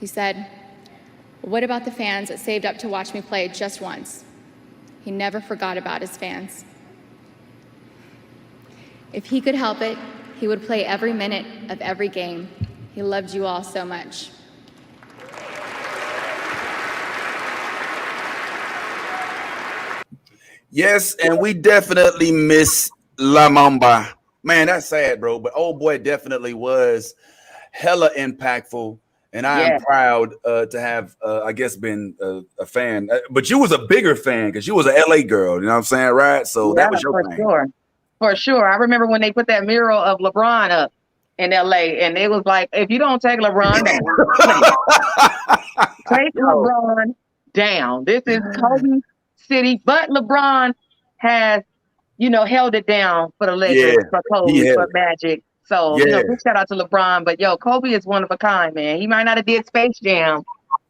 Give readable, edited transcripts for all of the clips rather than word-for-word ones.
He said, "What about the fans that saved up to watch me play just once?" He never forgot about his fans. If he could help it, he would play every minute of every game. He loved you all so much. Yes, and we definitely miss La Mamba. Man, that's sad, bro. But old boy definitely was hella impactful. And I am proud to have, I guess, been a fan. But you was a bigger fan because you was an LA girl. You know what I'm saying, right? So that was your thing. Sure. For sure. I remember when they put that mural of LeBron up in LA, and it was like, if you don't take LeBron down, take LeBron down. This is Kobe City, but LeBron has, held it down for the Lakers, for Kobe, for Magic. So, big shout out to LeBron. But Kobe is one of a kind, man. He might not have did Space Jam,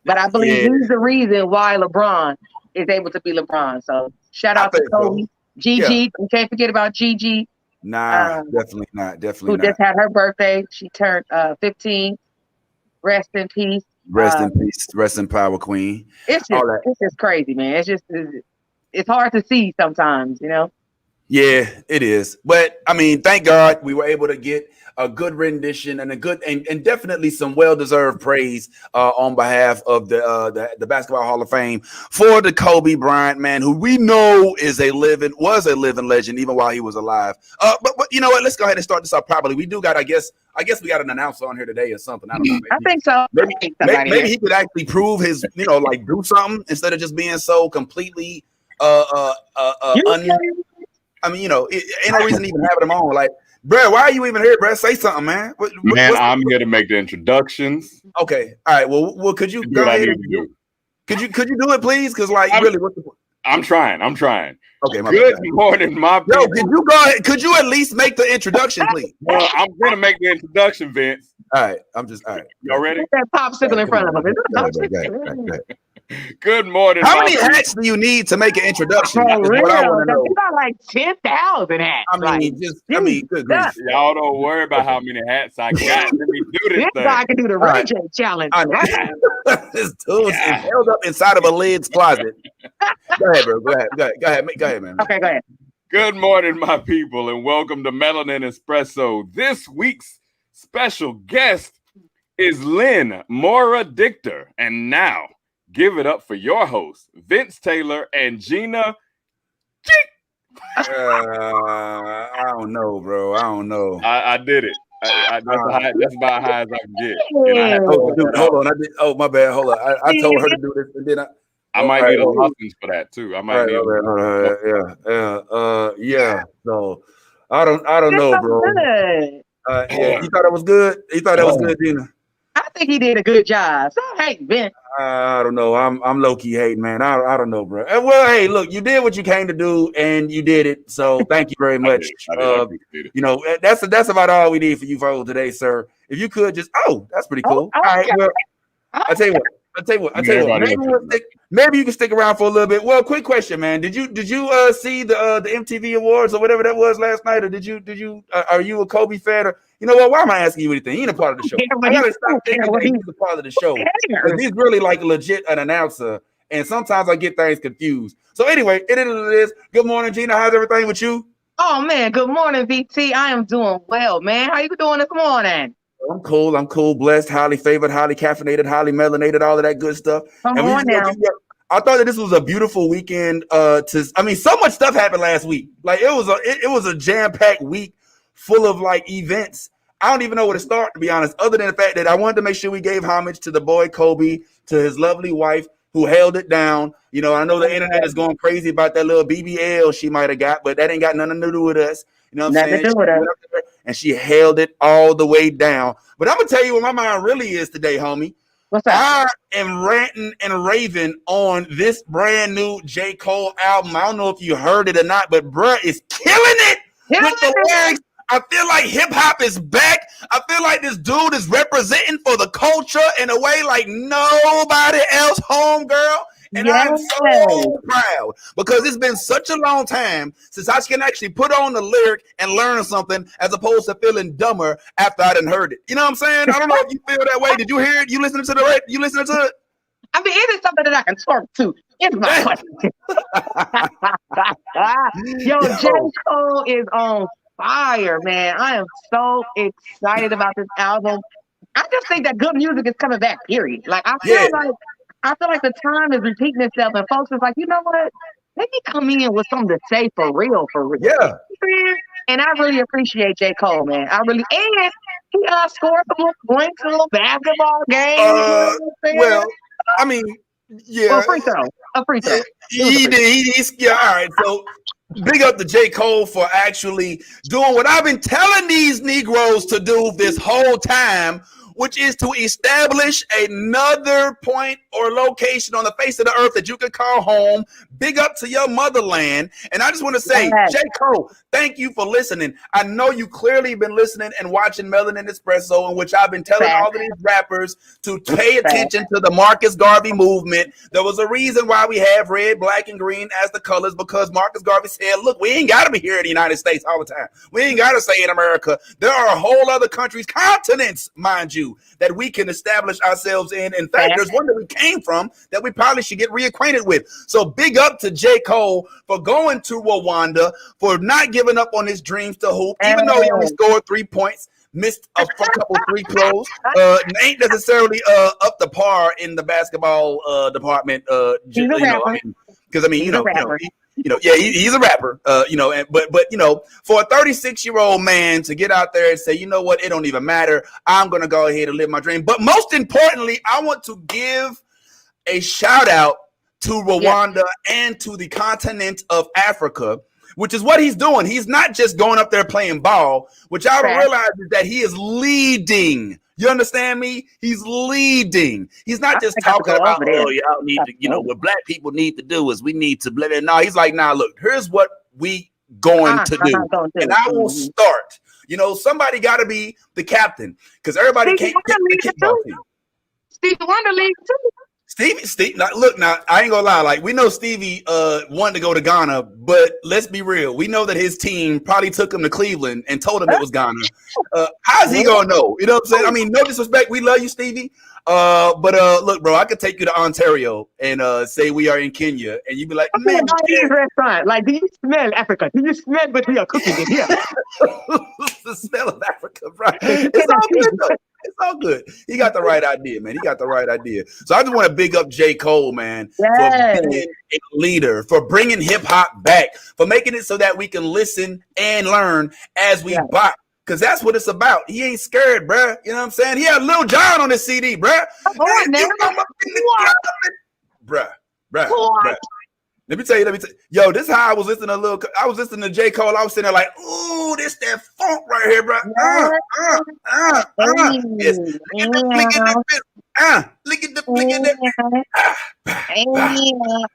but I believe he's the reason why LeBron is able to be LeBron. So shout out to Kobe. Gigi, you can't forget about Gigi. Nah, definitely not. Who just had her birthday. She turned 15. Rest in peace. Rest in peace. Rest in power, Queen. It's just crazy, man. It's hard to see sometimes, Yeah, it is. But I mean, thank God we were able to get a good rendition and a good and definitely some well-deserved praise on behalf of the Basketball Hall of Fame for the Kobe Bryant, man, who we know was a living legend even while he was alive. But you know what? Let's go ahead and start this off properly. We do got, I guess we got an announcer on here today or something. I don't know. I think so. Maybe he could actually prove his, like do something instead of just being so completely I mean, it ain't no reason to even have them on. Like, bro, why are you even here, bro? Say something, man. I'm here to make the introductions. Okay, all right. Well, could you go ahead? Could you do it, please? Because, really, what's the point? I'm trying. Okay, good morning, my people. Yo, could you go ahead? Could you at least make the introduction, please? Well, I'm gonna make the introduction, Vince. All right, all right. Y'all ready? That popsicle in front of him. Good morning. How many hats do you need to make an introduction? For real, you got like 10,000 hats. Good grief. Y'all don't worry about how many hats I got. Let me do this thing. I can do the Ray J challenge. This dude is held up inside of a lid's closet. Go ahead, bro. Go ahead, man. Okay, go ahead. Good morning, my people, and welcome to Melanin Espresso. This week's special guest is Lynn Mora Dichter. And now, give it up for your hosts, Vince Taylor and Gina. I don't know, bro. I don't know. I did it. That's about high as I can get. Hold on. My bad. Hold on. I told her to do this, and then I might need a license for that too. I might need. Yeah. So I don't know, bro. You thought it was good? You thought that was good, Gina? I think he did a good job. So hey, Ben. I don't know. I'm low key hating, man. I don't know, bro. Well, hey, look, you did what you came to do, and you did it. So thank you very much. I did. That's about all we need for you folks today, sir. If you could just, that's pretty cool. All right. Well, I tell you what. Maybe you can stick around for a little bit. Well, quick question, man. Did you see the MTV Awards or whatever that was last night, or did you are you a Kobe fan? Or you know what? Why am I asking you anything? He ain't a part of the show. I gotta stop thinking that he's a part of the show. He's really like legit an announcer, and sometimes I get things confused. So anyway, it is. Good morning, Gina. How's everything with you? Oh man, good morning, VT. I am doing well, man. How you doing this morning? I'm cool, blessed, highly favored, highly caffeinated, highly melanated, all of that good stuff. Come on now. I thought that this was a beautiful weekend. So much stuff happened last week. Like it was a jam-packed week full of like events. I don't even know where to start, to be honest, other than the fact that I wanted to make sure we gave homage to the boy Kobe, to his lovely wife who held it down. I know the internet is going crazy about that little BBL she might have got, but that ain't got nothing to do with us. You know what I'm saying? And she held it all the way down. But I'm going to tell you what my mind really is today, homie. What's that? I am ranting and raving on this brand new J. Cole album. I don't know if you heard it or not, but bruh is killing it with the lyrics. I feel like hip hop is back. I feel like this dude is representing for the culture in a way like nobody else, homegirl. And I'm so proud because it's been such a long time since I can actually put on the lyric and learn something as opposed to feeling dumber after I done heard it. You know what I'm saying? I don't know if you feel that way. Did you hear it? You listening to the You listening to it? I mean, it is something that I can talk to. It's my question. Yo, J. Cole is on fire, man. I am so excited about this album. I just think that good music is coming back, period. Like, I feel like the time is repeating itself, and folks is like, you know what? Let me come in with something to say for real, for real. Yeah. And I really appreciate J. Cole, man. And he scored some points in a basketball game. Well, I mean, yeah. A free throw. He did. All right. So big up to J. Cole for actually doing what I've been telling these Negroes to do this whole time, which is to establish another point or location on the face of the earth that you can call home. Big up to your motherland. And I just want to say, J. Cole, thank you for listening. I know you clearly been listening and watching Melanin Espresso, in which I've been telling all of these rappers to pay attention to the Marcus Garvey movement. There was a reason why we have red, black, and green as the colors, because Marcus Garvey said, look, we ain't got to be here in the United States all the time. We ain't got to say in America. There are a whole other countries, continents, mind you, that we can establish ourselves in. In fact, there's one that we came from that we probably should get reacquainted with. So big up to J. Cole for going to Rwanda, for not giving up on his dreams to hoop, even though he only scored 3 points, missed a couple free throws, ain't necessarily up to par in the basketball department. He's a rapper. Because he's a rapper. But for a 36-year-old man to get out there and say, you know what, it don't even matter. I'm gonna go ahead and live my dream. But most importantly, I want to give a shout out to Rwanda and to the continent of Africa, which is what he's doing. He's not just going up there playing ball, which I don't realize is that he is leading. You understand me? He's leading. He's not just talking about, y'all need to, what black people need to do is we need to blend it. No, he's like, nah, look, here's what we going to do. And I will start. Somebody got to be the captain because everybody can't pick the kickball team. Stevie Wonder league too. Stevie, now, I ain't gonna lie. Like, we know Stevie wanted to go to Ghana, but let's be real. We know that his team probably took him to Cleveland and told him it was Ghana. How's he gonna know? You know what I'm saying? I mean, no disrespect. We love you, Stevie. But look, bro, I could take you to Ontario and say we are in Kenya, and you'd be like, man, restaurant. Like, do you smell Africa? Do you smell what we are cooking in here? The smell of Africa, right? It's all good, though. It's all good. He got the right idea, man. He got the right idea. So I just want to big up J. Cole, man, for being a leader, for bringing hip hop back, for making it so that we can listen and learn as we bop. Because that's what it's about. He ain't scared, bruh. You know what I'm saying? He had Lil Jon on his CD, bruh. Bruh. Let me tell you. Yo, this is how I was listening to J. Cole. I was sitting there like, ooh, this that funk right here, bro. Look at the.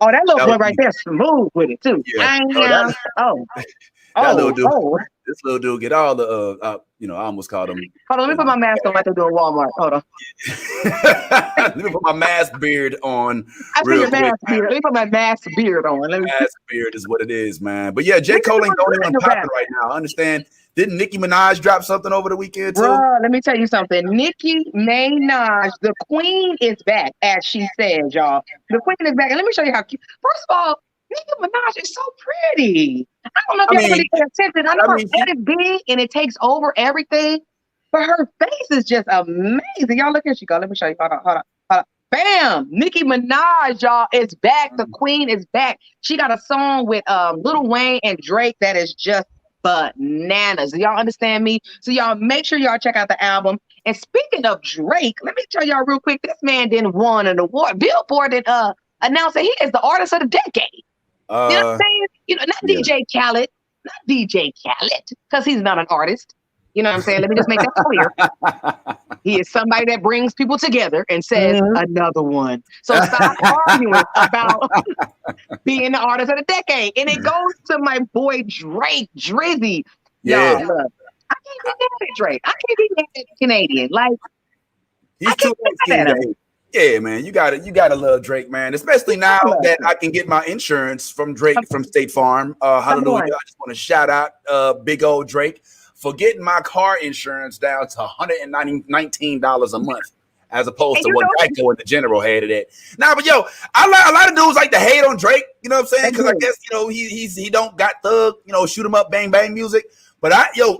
Oh, that little boy right there, smooth with it too. Yeah. This little dude get all the I almost called him. Hold on, let me put my mask on like they do in Walmart. Hold on. Let me put my mask beard on. Let me put my mask beard on. Mask beard is what it is, man. But yeah, J. Cole ain't going on popping right now. I understand. Didn't Nicki Minaj drop something over the weekend too? Bro, let me tell you something. Nicki Minaj, the queen is back, as she said, y'all. The queen is back. And let me show you how cute. First of all, Nicki Minaj is so pretty. I don't know if y'all really pay attention. I know her head is big and it takes over everything, but her face is just amazing. Y'all, look, here she go. Let me show you. Hold on. Bam! Nicki Minaj, y'all, is back. The queen is back. She got a song with Lil Wayne and Drake that is just bananas. Do y'all understand me? So y'all make sure y'all check out the album. And speaking of Drake, let me tell y'all real quick. This man didn't won an award. Billboard did announced that he is the artist of the decade. You know what I'm saying? Not DJ Khaled, because he's not an artist. You know what I'm saying? Let me just make that clear. He is somebody that brings people together and says another one. So stop arguing about being the artist of the decade. And it goes to my boy Drake, Drizzy. Yeah. Y'all, look, I can't be mad at Drake. I can't be mad at Canadian. Like, he's too skinny. Yeah, man, you gotta love Drake, man. Especially now that I can get my insurance from Drake from State Farm. Hallelujah! I just want to shout out big old Drake for getting my car insurance down to $119 a month, as opposed to what Geico and the General had it at. Nah, but yo, a lot of dudes like to hate on Drake. You know what I'm saying? Because I guess he don't got thug shoot 'em up bang bang music. But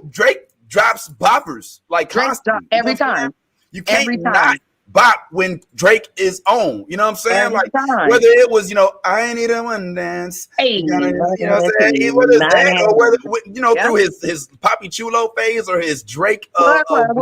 Drake drops boppers like constantly every time. You can't not bop when Drake is on. You know what I'm saying? Every time. Whether it was, I need a one dance. Hey, you know what I'm saying? Whether it's that or whether, through his Poppy Chulo phase or his Drake. Yeah, bro. You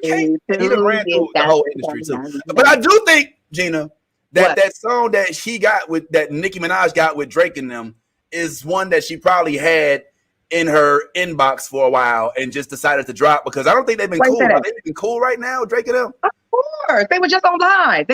can't. He done ran through the whole industry too. But I do think, Gina, that song that she got that Nicki Minaj got with Drake and them is one that she probably had in her inbox for a while and just decided to drop because I don't think they've been cool. Are they been cool right now, Drake and them? Of course. They were just on live.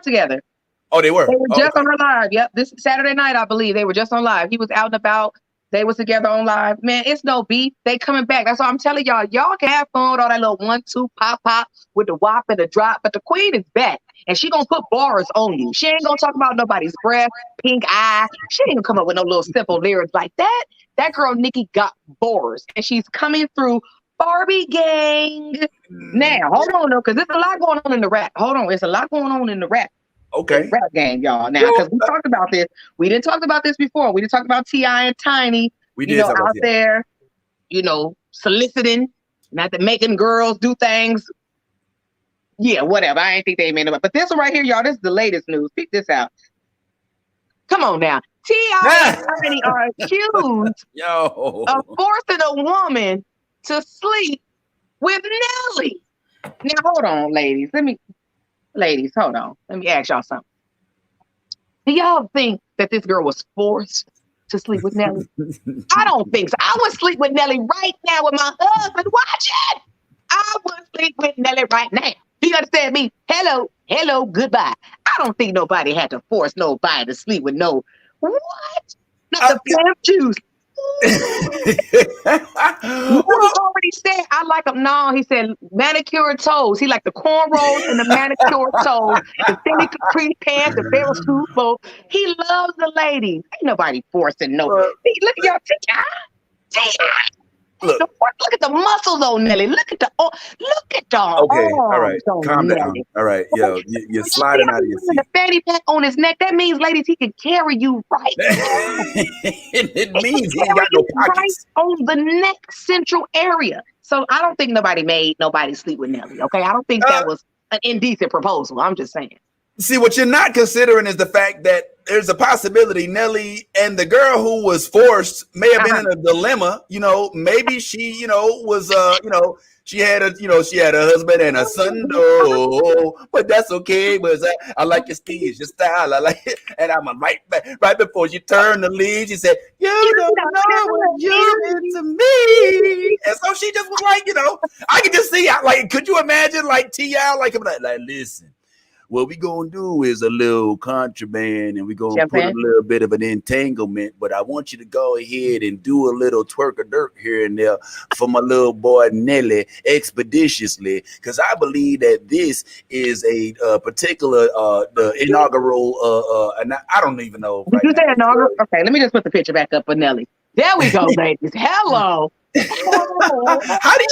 Together. Oh, they were? They were just on her live. Yep. This Saturday night, I believe. They were just on live. He was out and about. They was together on live. Man, it's no beef. They coming back. That's what I'm telling y'all. Y'all can have fun with all that little 1-2 pop with the whop and the drop. But the queen is back. And she gonna put bars on you. She ain't gonna talk about nobody's breath, pink eye. She ain't gonna come up with no little simple lyrics like that. That girl Nicki got bars, and she's coming through Barbie gang. Now, hold on, though, because there's a lot going on in the rap. Hold on, there's a lot going on in the rap. Okay. Rap game, y'all. Now, because we talked about this. We didn't talk about this before. We didn't talk about T.I. and Tiny. We did out there, soliciting, not to making girls do things. Yeah, whatever. I ain't think they made it up. But this one right here, y'all, this is the latest news. Pick this out. Come on now. T.I. and Tiny are accused of forcing a woman to sleep with Nelly. Now, hold on, ladies. Ladies, hold on. Let me ask y'all something. Do y'all think that this girl was forced to sleep with Nelly? I don't think so. I would sleep with Nelly right now with my husband watching. I would sleep with Nelly right now. Do you understand me? Hello, goodbye. I don't think nobody had to force nobody to sleep with no. What? Not the pimp juice. He already said, I like him. No, he said manicured toes. He like the cornrows and the manicured toes, the thinly capri pants, the barrel suit both. He loves the ladies. Ain't nobody forcing no. Look at y'all. Look at the muscles on Nelly. Look at the okay, all right. Calm down. All right, yo, you're sliding out of your seat. The fatty pack on his neck. That means, ladies, he can carry you right. It means he ain't got no pockets. Right on the neck central area. So I don't think nobody made nobody sleep with Nelly. Okay, I don't think that was an indecent proposal. I'm just saying. See, what you're not considering is the fact that there's a possibility Nelly and the girl who was forced may have been in a dilemma. Maybe she, was, she had a husband and a son. But that's okay. But I like your steez, your style. I like it. And I'm right before you turn the leaves, she said, "You don't know what you did to me." And so she just was like, I could just see, could you imagine T.I. like listen. What we gonna do is a little contraband, and we're gonna put a little bit of an entanglement. But I want you to go ahead and do a little twerk or dirt here and there for my little boy Nelly expeditiously, because I believe that this is a particular the inaugural. And I don't even know. Did you say inaugural? Okay, let me just put the picture back up for Nelly. There we go, ladies. Hello. How do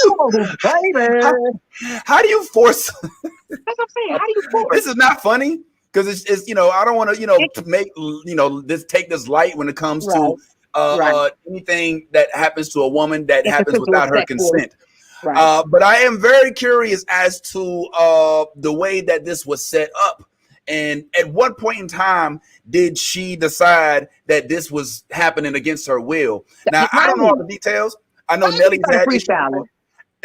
you force? That's what I'm saying. How do you force? This is not funny because it's I don't want to make this take this light when it comes to anything that happens to a woman that happens without her consent. Right. But I am very curious as to the way that this was set up. And at what point in time did she decide that this was happening against her will? Now, I don't know all the details. I know Nelly had freestyling.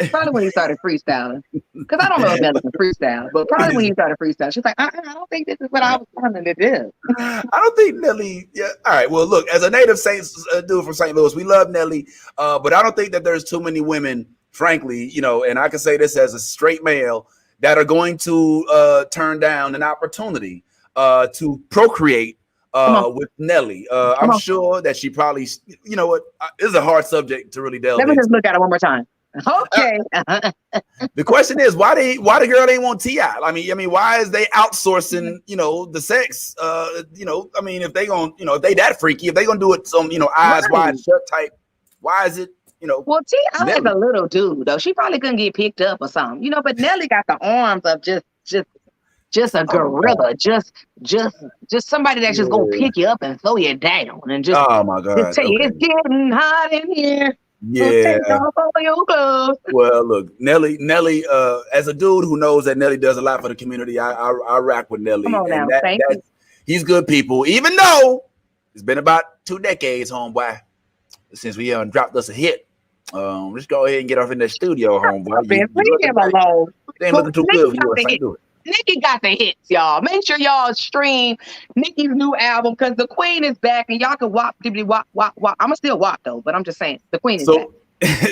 Probably when he started freestyling. Because I don't know if Nelly can freestyle, but probably when he started freestyling. She's like, I don't think this is what I was trying to do. I don't think Nelly. Yeah. All right. Well, look, as a native Saints dude from St. Louis, we love Nelly. But I don't think that there's too many women, frankly, and I can say this as a straight male, that are going to turn down an opportunity to procreate with Nelly. I'm sure that she probably, this is a hard subject to really delve into. Let me just look at it one more time. Okay. The question is, why the girl ain't want T.I.? I mean, why is they outsourcing, the sex? I mean, if they gonna, if they that freaky, if they gonna do it some, eyes wide shut type, why is it, Well, T.I. is a little dude though. She probably couldn't get picked up or something, but Nelly got the arms of just a gorilla, just somebody that's just gonna pick you up and throw you down and just, oh my God, just tell you it's getting hot in here. Yeah. Take off all your clothes. Well, look, Nelly, as a dude who knows that Nelly does a lot for the community, I rock with Nelly. Come on now, and he's good people, even though it's been about 2 decades, homeboy, since we dropped us a hit. Let's go ahead and get off in the studio, homeboy. Leave him alone. They ain't looking too good for you. Do it. Nicki got the hits, y'all. Make sure y'all stream Nicki's new album because the Queen is back and y'all can wop. I'ma still wop though, but I'm just saying the Queen is back.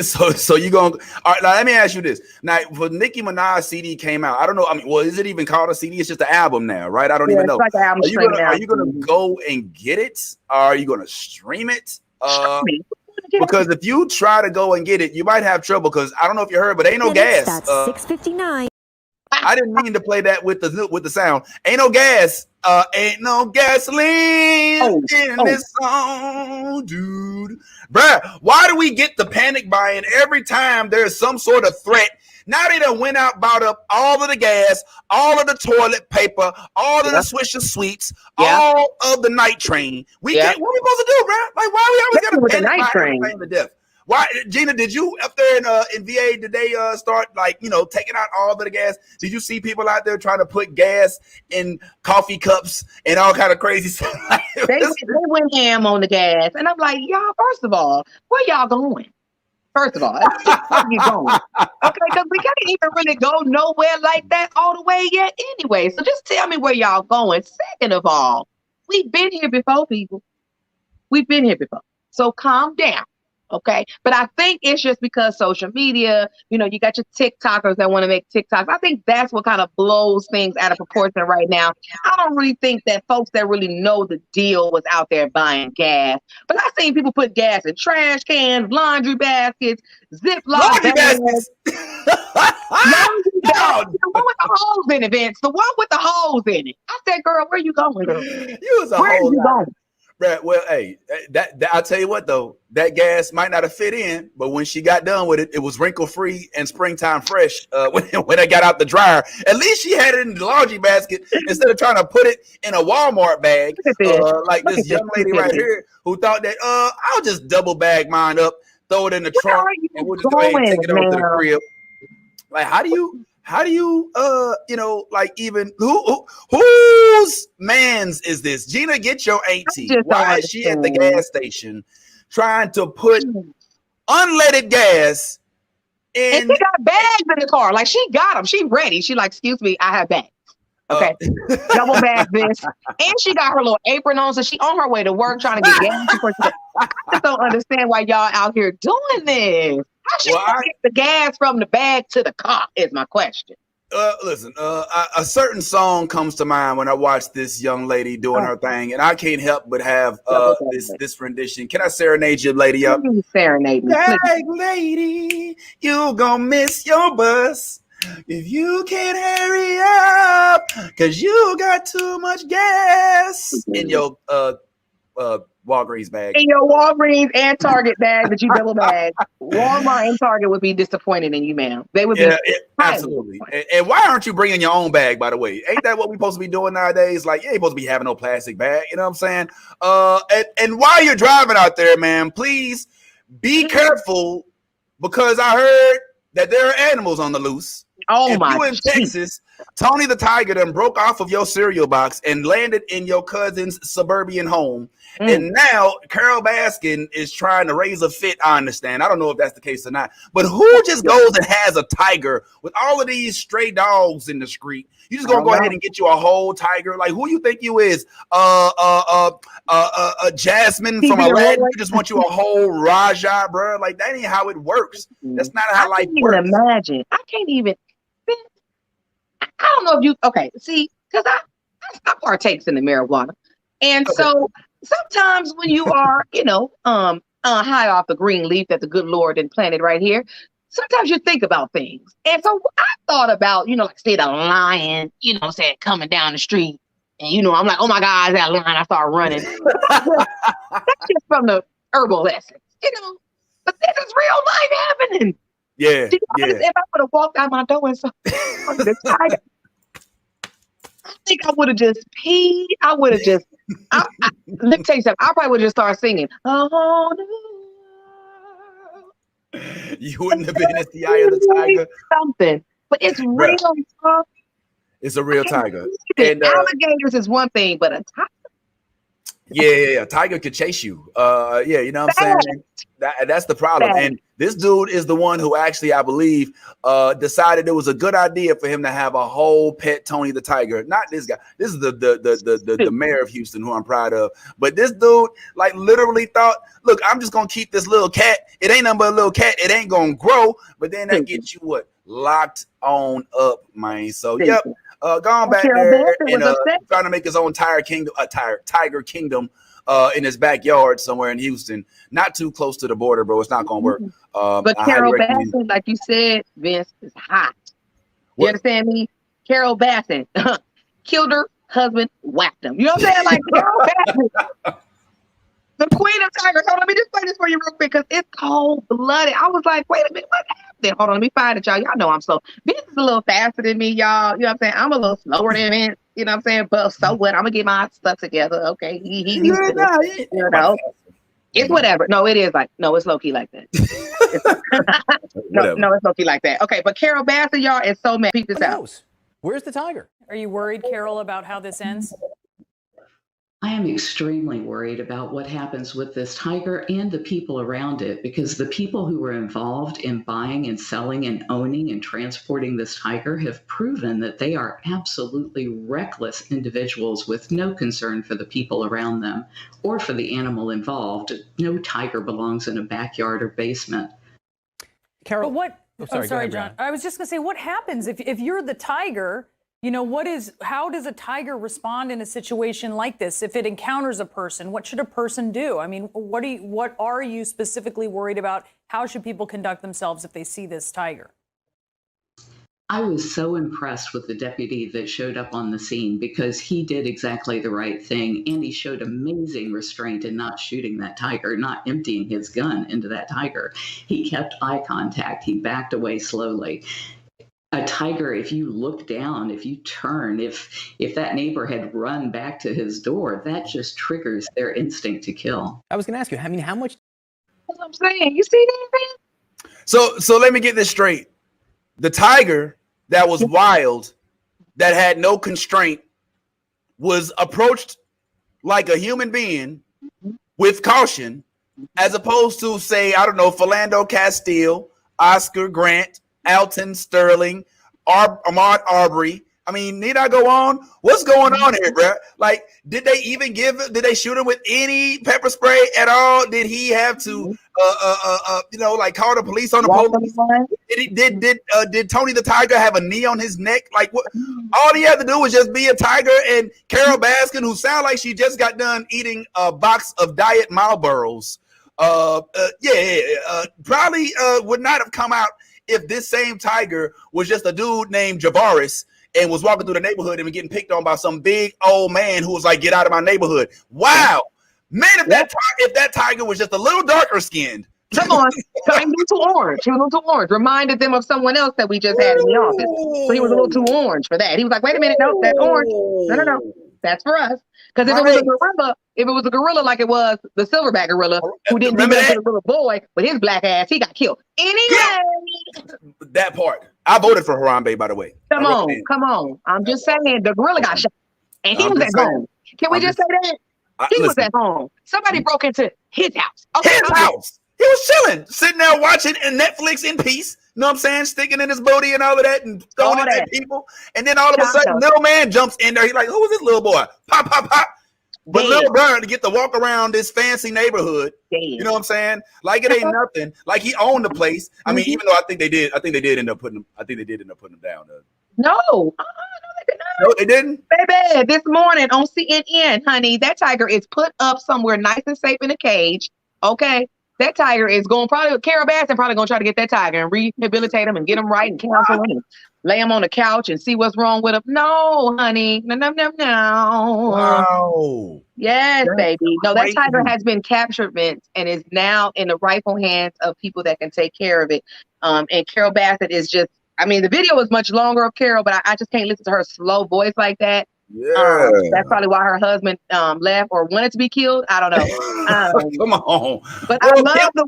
So you gonna all right? Now let me ask you this. Now, for Nicki Minaj CD came out. I don't know. I mean, well, is it even called a CD? It's just an album now, right? I don't even know. It's like an album are you gonna go and get it? Or are you gonna stream it? Because if you try to go and get it, you might have trouble. Because I don't know if you heard, but ain't no gas. That's 6:59. I didn't mean to play that with the sound. Ain't no gas. Ain't no gasoline in this song, dude. Bruh, why do we get the panic buying every time there's some sort of threat? Now they done went out, bought up all of the gas, all of the toilet paper, all of the Swisher Sweets, all of the night train. What are we supposed to do, bruh? Like, why we always got to panic buy everything to death? Why, Gina, did you up there in VA, did they start taking out all of the gas? Did you see people out there trying to put gas in coffee cups and all kind of crazy stuff? They went ham on the gas. And I'm like, y'all, first of all, where y'all going? First of all, where you going? Okay, because we can't even really go nowhere like that all the way yet anyway. So just tell me where y'all going. Second of all, we've been here before, people. We've been here before. So calm down. Okay. But I think it's just because social media, you got your TikTokers that want to make TikToks. I think that's what kind of blows things out of proportion right now. I don't really think that folks that really know the deal was out there buying gas. But I've seen people put gas in trash cans, laundry baskets, Ziploc bags. The one with the holes in it, Vince. The one with the holes in it. I said, girl, where you going, girl? Where are you going? Right, well, hey, that I'll tell you what though, that gas might not have fit in, but when she got done with it, it was wrinkle free and springtime fresh. When it got out the dryer, at least she had it in the laundry basket instead of trying to put it in a Walmart bag. Like this young lady right here who thought that I'll just double bag mine up, throw it in the trunk, and we'll just go ahead and take it over to the crib. Like, how do you even whose man's is this? Gina, get your auntie. Why is she at the gas station trying to put unleaded gas in? And she got bags in the car. Like, she got them. She ready. She like, excuse me, I have bags. Okay. Double bag this. And she got her little apron on, so she on her way to work trying to get gas. I just don't understand why y'all out here doing this. How should you get the gas from the bag to the car is my question. Listen, a certain song comes to mind when I watch this young lady doing her thing, and I can't help but have this rendition. Can I serenade you, lady, up? Serenade me. Hey, lady, you gonna miss your bus if you can't hurry up, cause you got too much gas in your Walgreens bag. In your Walgreens and Target bag that you double bag. Walmart and Target would be disappointed in you, ma'am. They would be absolutely. And why aren't you bringing your own bag, by the way? Ain't that what we're supposed to be doing nowadays? Like, you ain't supposed to be having no plastic bag. You know what I'm saying? And while you're driving out there, man, please be careful, because I heard that there are animals on the loose. Oh, my! You in Texas, Tony the Tiger done broke off of your cereal box and landed in your cousin's suburban home. And now Carol Baskin is trying to raise a fit. I understand. I don't know if that's the case or not. But who just goes and has a tiger with all of these stray dogs in the street? You just gonna go ahead and get you a whole tiger? Like, who you think you is? Jasmine from Aladdin? You just want you a whole Raja, bro? Like, that ain't how it works. That's not how life works. I can't even imagine. I can't even. I don't know if you. Okay, see, because I partakes in the marijuana, and so sometimes when you are, high off the green leaf that the good Lord and planted right here, sometimes you think about things. And so I thought about, like say the lion, saying coming down the street. And, I'm like, oh my God, that lion, I start running. That's just from the herbal essence, But this is real life happening. Yeah. If I would have walked out my door and saw the tiger, I think I would have just peed. I would have just, let me tell you something. I probably would have just started singing. Oh, no. You wouldn't have been at the eye of the tiger. Something, but it's real. Bruh. It's a real tiger. And alligators is one thing, but a tiger. Yeah. A tiger could chase you. You know what I'm saying? That's the problem. And this dude is the one who actually, I believe, decided it was a good idea for him to have a whole pet Tony the Tiger. Not this guy. This is the mayor of Houston, who I'm proud of. But this dude, like, literally thought, look, I'm just gonna keep this little cat. It ain't nothing but a little cat. It ain't gonna grow. But then that gets you what? Locked on up, man. So yep. Gone back there and trying to make his own tiger kingdom in his backyard somewhere in Houston, not too close to the border, bro. It's not gonna work. But Carol Baskin, like you said, Vince, is hot. You understand me? Carol Baskin killed her husband, whacked him. You know what I'm saying? Like Carol Baskin, the queen of tigers. Hold on, let me just play this for you real quick because it's cold blooded. I was like, wait a minute, what happened? Hold on, let me find it, y'all. Y'all know I'm slow. Vince is a little faster than me, y'all. You know what I'm saying? I'm a little slower than Vince. You know what I'm saying? But so what? I'm gonna get my stuff together. Okay. He used to it, It's whatever. No, it is it's low key like that. no, it's low key like that. Okay, but Carol Baskin, y'all, is so mad. Peep this out. Where's the tiger? Are you worried, Carol, about how this ends? I am extremely worried about what happens with this tiger and the people around it, because the people who were involved in buying and selling and owning and transporting this tiger have proven that they are absolutely reckless individuals with no concern for the people around them or for the animal involved. No tiger belongs in a backyard or basement. Carol, but sorry, John. I was just going to say, what happens if you're the tiger? How does a tiger respond in a situation like this? If it encounters a person, what should a person do? I mean, what are you specifically worried about? How should people conduct themselves if they see this tiger? I was so impressed with the deputy that showed up on the scene because he did exactly the right thing. And he showed amazing restraint in not shooting that tiger, not emptying his gun into that tiger. He kept eye contact. He backed away slowly. A tiger, if you look down, if you turn, if that neighbor had run back to his door, that just triggers their instinct to kill. I was going to ask you, I mean, how much? That's what I'm saying. You see that, man? So let me get this straight. The tiger that was wild, that had no constraint, was approached like a human being with caution, as opposed to, say, I don't know, Philando Castile, Oscar Grant, Alton Sterling, Ahmaud Arbery. I mean, need I go on? What's going on here, bro? Like, did they shoot him with any pepper spray at all? Did he have to, call the police on the police? Did Tony the Tiger have a knee on his neck? Like, what? All he had to do was just be a tiger. And Carol Baskin, who sounded like she just got done eating a box of Diet Marlboros, probably would not have come out if this same tiger was just a dude named Javaris and was walking through the neighborhood and getting picked on by some big old man who was like, get out of my neighborhood. Wow. Man, if that tiger was just a little darker skinned. Come on. So he was a little too orange. He was a little too orange. Reminded them of someone else that we just had in the office. So he was a little too orange for that. He was like, wait a minute. No, that's orange. No. That's for us. Because if it was a gorilla like it was the silverback gorilla who didn't do that to the little boy with his black ass, he got killed. Anyway. That part. I voted for Harambe, by the way. Come on. I'm just saying the gorilla got shot. And he was at home. Can we just say that? He was at home. Somebody broke into his house. Okay, his house. He was chilling, sitting there watching Netflix in peace. You know what I'm saying? Sticking in his booty and all of that and throwing it at people. And then all of a sudden, little man jumps in there. He's like, who is this little boy? Pop, pop, pop. But little Burn to get to walk around this fancy neighborhood. You know what I'm saying? Like it ain't nothing. Like he owned the place. I mean, even though I think they did end up putting him down. No, they didn't. Baby, this morning on CNN, honey, that tiger is put up somewhere nice and safe in a cage. Okay. that tiger is going Carol Baskin probably going to try to get that tiger and rehabilitate him and get him right and counsel him and lay him on the couch and see what's wrong with him. No, honey. No. Wow. Yes, That's baby. No, that crazy. tiger has been captured, Vince, and is now in the rightful hands of people that can take care of it. And Carol Bassett is just, I mean, the video was much longer of Carol, but I just can't listen to her slow voice like that. Yeah. That's probably why her husband left or wanted to be killed. I don't know. Come on. But I love the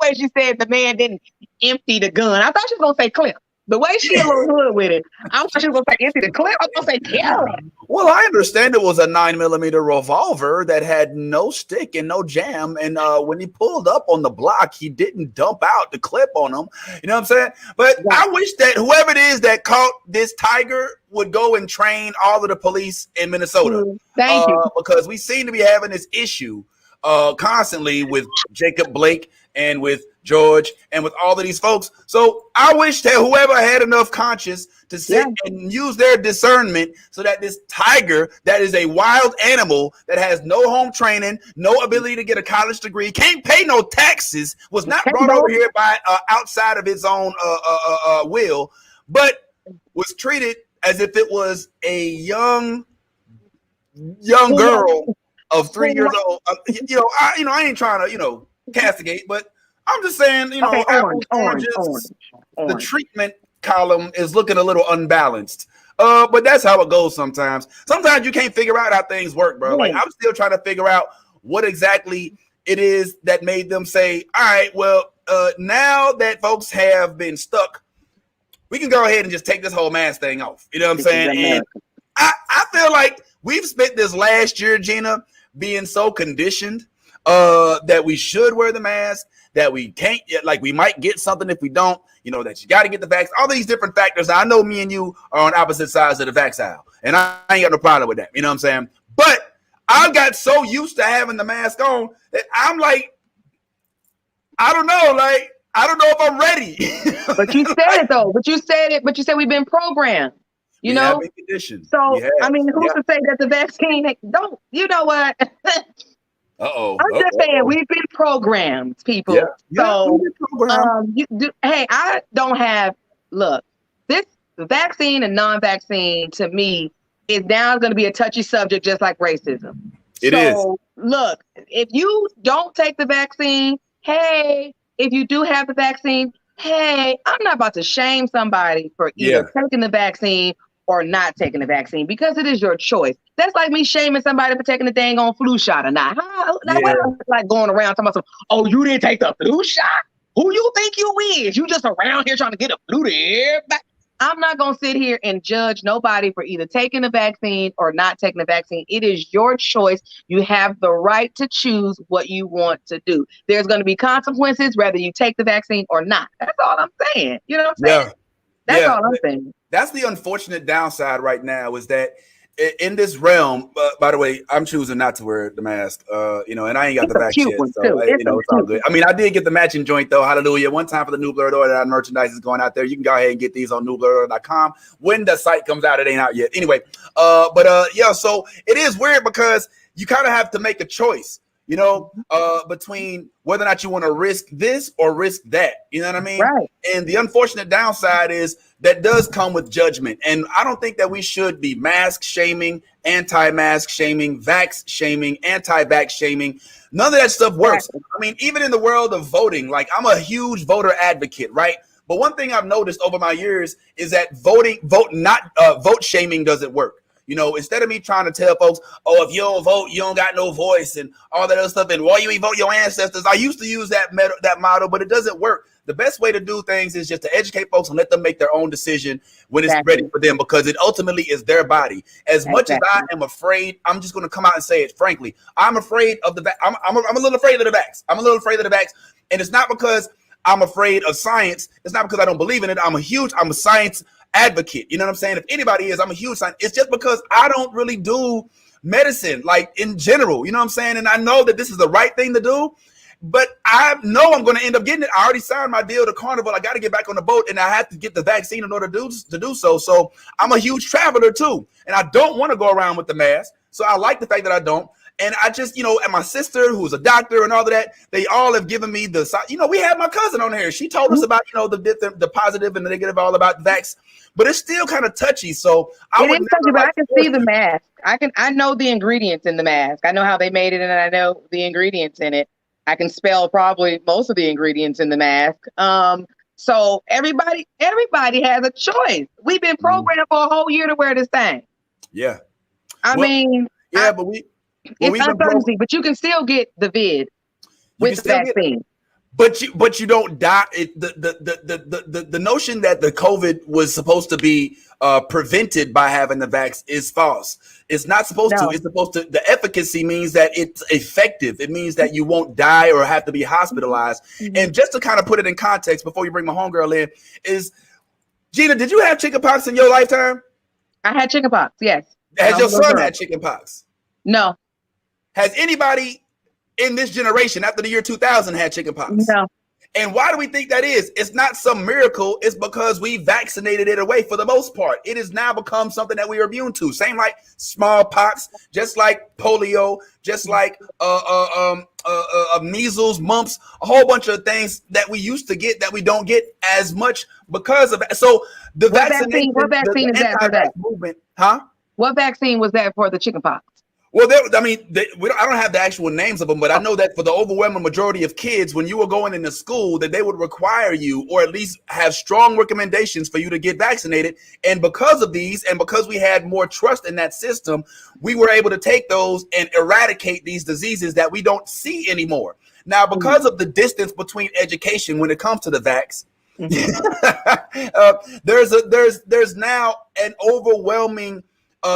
way she said the man didn't empty the gun. I thought she was gonna say Clip. The way she a little hood with it, I thought she was gonna say empty the clip. I was gonna say kill him. Well, I understand it was a 9mm revolver that had no stick and no jam. And when he pulled up on the block, he didn't dump out the clip on him. You know what I'm saying? But I wish that whoever it is that caught this tiger would go and train all of the police in Minnesota. Thank you. Because we seem to be having this issue constantly with Jacob Blake and with George and with all of these folks. So I wish that whoever had enough conscience to sit and use their discernment so that this tiger that is a wild animal that has no home training, no ability to get a college degree, can't pay no taxes, was not brought over here by outside of its own will, but was treated as if it was a young girl of 3 years old. I ain't trying to, castigate, but I'm just saying, the treatment column is looking a little unbalanced. But that's how it goes sometimes. Sometimes you can't figure out how things work, bro. Like, I'm still trying to figure out what exactly it is that made them say, all right, well, now that folks have been stuck, we can go ahead and just take this whole mask thing off. You know what I'm saying? And I feel like we've spent this last year, Gina, being so conditioned that we should wear the mask, that we can't, like we might get something if we don't, that you got to get the vaccine, all these different factors. I know me and you are on opposite sides of the vax aisle, and I ain't got no problem with that. You know what I'm saying? But I got so used to having the mask on that I'm like, I don't know if I'm ready. But you said it though. But you said we've been programmed. You know? So I mean, who's to say that the vaccine don't? You know what? I'm just saying we've been programmed, people. So hey, I don't have this vaccine and non-vaccine to me is now going to be a touchy subject, just like racism. It is. Look, if you don't take the vaccine, hey, if you do have the vaccine, hey, I'm not about to shame somebody for either taking the vaccine or not taking the vaccine, because it is your choice. That's like me shaming somebody for taking the dang on flu shot or not. Like going around talking about, oh, you didn't take the flu shot? Who you think you is? You just around here trying to get a flu to everybody? I'm not going to sit here and judge nobody for either taking the vaccine or not taking the vaccine. It is your choice. You have the right to choose what you want to do. There's going to be consequences whether you take the vaccine or not. That's all I'm saying. You know what I'm saying? That's all I'm saying. That's the unfortunate downside right now, is that in this realm, by the way, I'm choosing not to wear the mask, and I ain't got the vaccine yet, so it's all good. I mean, I did get the matching joint though. Hallelujah! One time for the New Blurred Order, that merchandise is going out there. You can go ahead and get these on newblurred.com when the site comes out. It ain't out yet, anyway. So it is weird because you kind of have to make a choice, between whether or not you want to risk this or risk that. You know what I mean? Right. And the unfortunate downside is that does come with judgment. And I don't think that we should be mask shaming, anti-mask shaming, vax shaming, anti-vax shaming. None of that stuff works. I mean, even in the world of voting, like I'm a huge voter advocate, right? But one thing I've noticed over my years is that vote shaming doesn't work. Instead of me trying to tell folks, oh, if you don't vote, you don't got no voice and all that other stuff, and why you ain't vote your ancestors. I used to use that motto, but it doesn't work. The best way to do things is just to educate folks and let them make their own decision when it's ready for them, because it ultimately is their body. As much as I am afraid, I'm just going to come out and say it frankly. I'm afraid of the I'm a little afraid of the vax. I'm a little afraid of the vax, and it's not because I'm afraid of science. It's not because I don't believe in it. I'm a science advocate. You know what I'm saying? If anybody is, I'm a huge science. It's just because I don't really do medicine, like in general. You know what I'm saying? And I know that this is the right thing to do, but I know I'm going to end up getting it. I already signed my deal to Carnival. I got to get back on the boat, and I have to get the vaccine in order to do so. So I'm a huge traveler too, and I don't want to go around with the mask. So I like the fact that I don't. And I just, and my sister, who's a doctor and all of that, they all have given me we had my cousin on here. She told us about, the positive and the negative, all about vax, but it's still kind of touchy. So I can see the mask. I know the ingredients in the mask. I know how they made it, and I know the ingredients in it. I can spell probably most of the ingredients in the mask. So everybody has a choice. We've been programmed for a whole year to wear this thing. Yeah. But it's uncertainty, but you can still get the vid with the vaccine. But you don't die. The notion that the COVID was supposed to be prevented by having the vax is false. It's not supposed to. It's supposed to. The efficacy means that it's effective. It means that you won't die or have to be hospitalized. Mm-hmm. And just to kind of put it in context before you bring my homegirl in, is Gina, did you have chickenpox in your lifetime? I had chickenpox. Yes. Has your son had chickenpox? No. Has anybody in this generation after the year 2000 had chickenpox? No. And why do we think that is? It's not some miracle. It's because we vaccinated it away for the most part. It has now become something that we are immune to. Same like smallpox, just like polio, just like measles, mumps, a whole bunch of things that we used to get that we don't get as much because of that. So the vaccination, what vaccine is that for that movement? Huh? What vaccine was that for the chickenpox? Well, I don't have the actual names of them, but I know that for the overwhelming majority of kids, when you were going into school, that they would require you, or at least have strong recommendations for you to get vaccinated. And because of these, and because we had more trust in that system, we were able to take those and eradicate these diseases that we don't see anymore. Now, because of the distance between education when it comes to the vax, there's now an overwhelming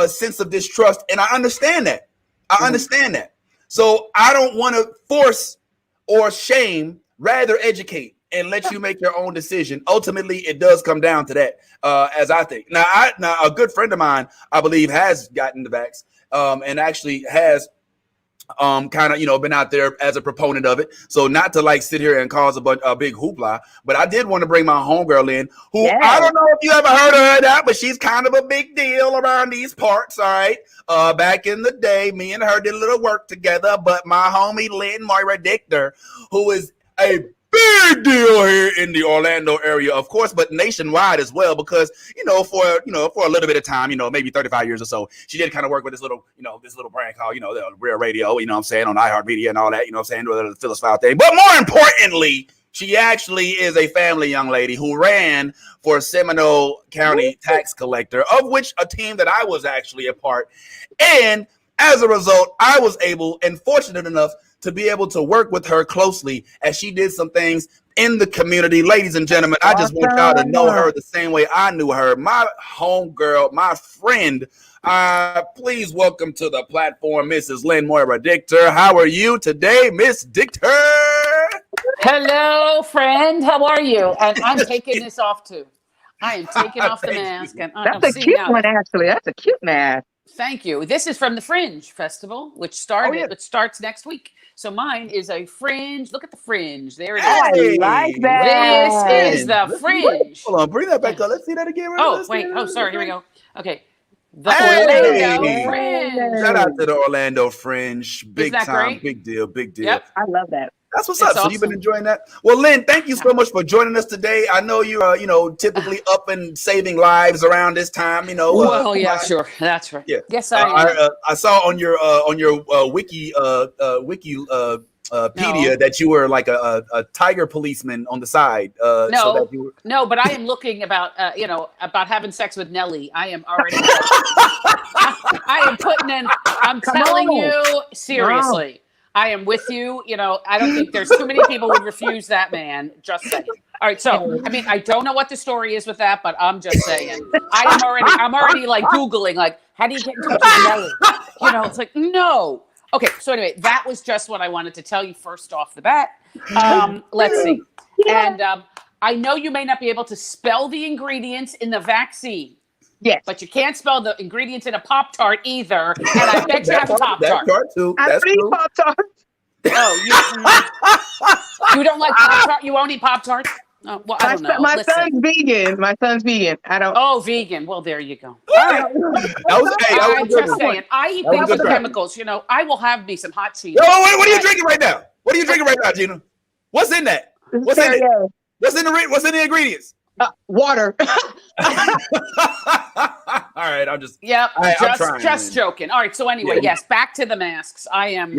sense of distrust, and I understand that. I understand that. So I don't want to force or shame, rather educate and let you make your own decision. Ultimately, it does come down to that, as I think. Now, a good friend of mine, I believe, has gotten the vax, and actually has kind of, been out there as a proponent of it. So not to like sit here and cause a big hoopla, but I did want to bring my homegirl in, who I don't know if you ever heard of her that, but she's kind of a big deal around these parts. All right. Back in the day, me and her did a little work together, but my homie Lynn Moira Dichter, who is a big deal here in the Orlando area, of course, but nationwide as well, because, for a little bit of time, maybe 35 years or so, she did kind of work with this little brand called, the Real Radio, on iHeartMedia and all that, the Phyllis File thing. But more importantly, she actually is a family young lady who ran for Seminole County tax collector, of which a team that I was actually a part. And as a result, I was able and fortunate enough to be able to work with her closely as she did some things in the community. Ladies and gentlemen, I just want y'all to know her the same way I knew her. My homegirl, my friend. Please welcome to the platform, Mrs. Lynn Moira Dichter. How are you today, Miss Dichter? Hello, friend. How are you? And I'm taking this off too. I am taking off the mask. And that's a cute one, actually. That's a cute mask. Thank you. This is from the Fringe Festival, which starts next week. So mine is a fringe. Look at the fringe. There it is. I like that. This is the Fringe. Hold on, bring that back up. Let's see that again. Sorry. Here we go. Okay. The Orlando Fringe. Shout out to the Orlando Fringe. Big time. Great? Big deal. Yep. I love that. That's what's up. Awesome. So you've been enjoying that. Well, Lynn, thank you so much for joining us today. I know you are, typically up and saving lives around this time. Sure. That's right. Yeah. Yes, I am. I saw on your Wikipedia that you were like a tiger policeman on the side. No, but I am looking about having sex with Nelly. I am already. I am putting in. I'm telling you seriously. Wow. I am with you. I don't think there's too many people who would refuse that man. Just saying. All right. So, I don't know what the story is with that, but I'm just saying. I'm already like Googling, like, how do you get in touch with Nelly? It's like, no. Okay. So anyway, that was just what I wanted to tell you first off the bat. Let's see. Yeah. And I know you may not be able to spell the ingredients in the vaccine. Yes. But you can't spell the ingredients in a Pop-Tart either. And I bet you have a Pop-Tart. I eat Pop-Tarts. Oh, you don't like Pop-Tart? You won't eat Pop-Tarts? Well, I don't know. My Listen. son's vegan. My son's vegan. I don't. Oh, vegan. Well, there you go. All right. I'm just saying. I eat things with chemicals. You know, I will have me some hot tea. What are you drinking right now? What are you drinking right now, Gina? What's in that? What's in it? What's in the ingredients? Water. All right, I'm just. Yep. I'm trying, just joking. All right. So anyway, yes, back to the masks. I am.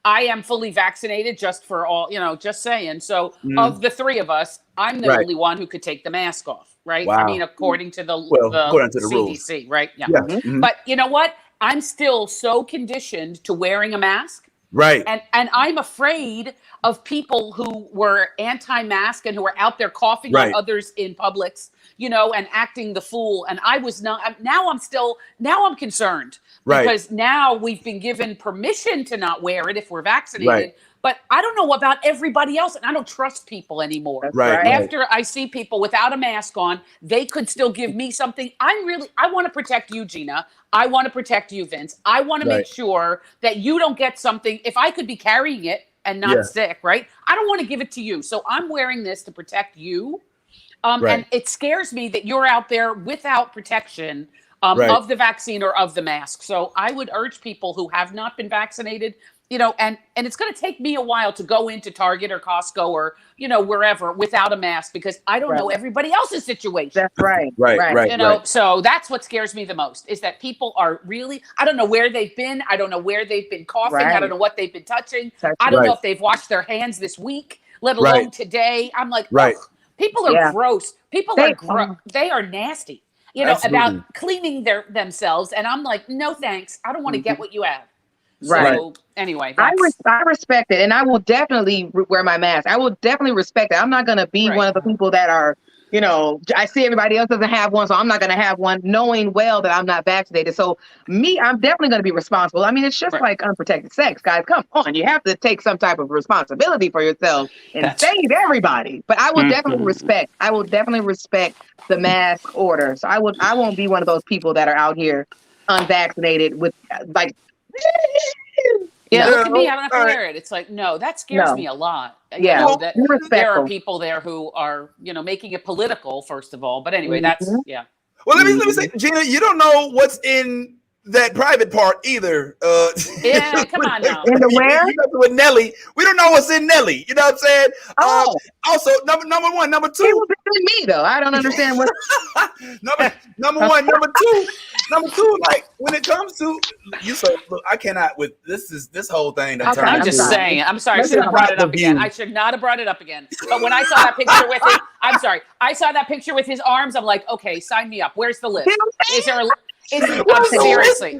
I am fully vaccinated, just for all, just saying. So of the three of us, I'm the only one who could take the mask off, right? Wow. I mean, according to the CDC, rules. right? Yeah. Mm-hmm. But you know what? I'm still so conditioned to wearing a mask. Right. And I'm afraid of people who were anti-mask and who were out there coughing on others in Publix, and acting the fool. And I was not. Now I'm concerned because now we've been given permission to not wear it if we're vaccinated. Right. But I don't know about everybody else, and I don't trust people anymore. Right. After I see people without a mask on, they could still give me something. I want to protect you, Gina. I want to protect you, Vince. I want to make sure that you don't get something. If I could be carrying it and not sick, right? I don't want to give it to you. So I'm wearing this to protect you. And it scares me that you're out there without protection of the vaccine or of the mask. So I would urge people who have not been vaccinated, and it's going to take me a while to go into Target or Costco or, wherever without a mask because I don't know everybody else's situation. That's right. Right. So that's what scares me the most is that people are really, I don't know where they've been. I don't know where they've been coughing. I don't know what they've been touching. I don't know if they've washed their hands this week, let alone today. I'm like, people are gross. People are gross. They are nasty, about cleaning themselves. And I'm like, no, thanks. I don't want to get what you have. So anyway, I respect it, and I will definitely wear my mask. I will definitely respect it. I'm not going to be one of the people that are, I see everybody else doesn't have one, so I'm not going to have one, knowing well that I'm not vaccinated. So I'm definitely going to be responsible. I mean, it's just like unprotected sex, guys. Come on, you have to take some type of responsibility for yourself and save everybody. But I will definitely respect. I will definitely respect the mask order. So I won't be one of those people that are out here unvaccinated with like. Look at me. I don't have to wear it. It's like, no, that scares me a lot. That there are people there who are, making it political, first of all. But anyway, that's Well, let me say, Gina, you don't know what's in that private part either. Come on now. In the where? With Nelly, we don't know what's in Nelly. You know what I'm saying? Also, number one, number two. It was in me though. I don't understand what. number one, number two. Like when it comes to you, so look, I cannot with this whole thing. I'm just saying. I'm sorry. I should have brought it up again. I should not have brought it up again. But when I saw that picture with it, I'm sorry. I saw that picture with his arms. I'm like, okay, sign me up. Where's the list? Is there a seriously?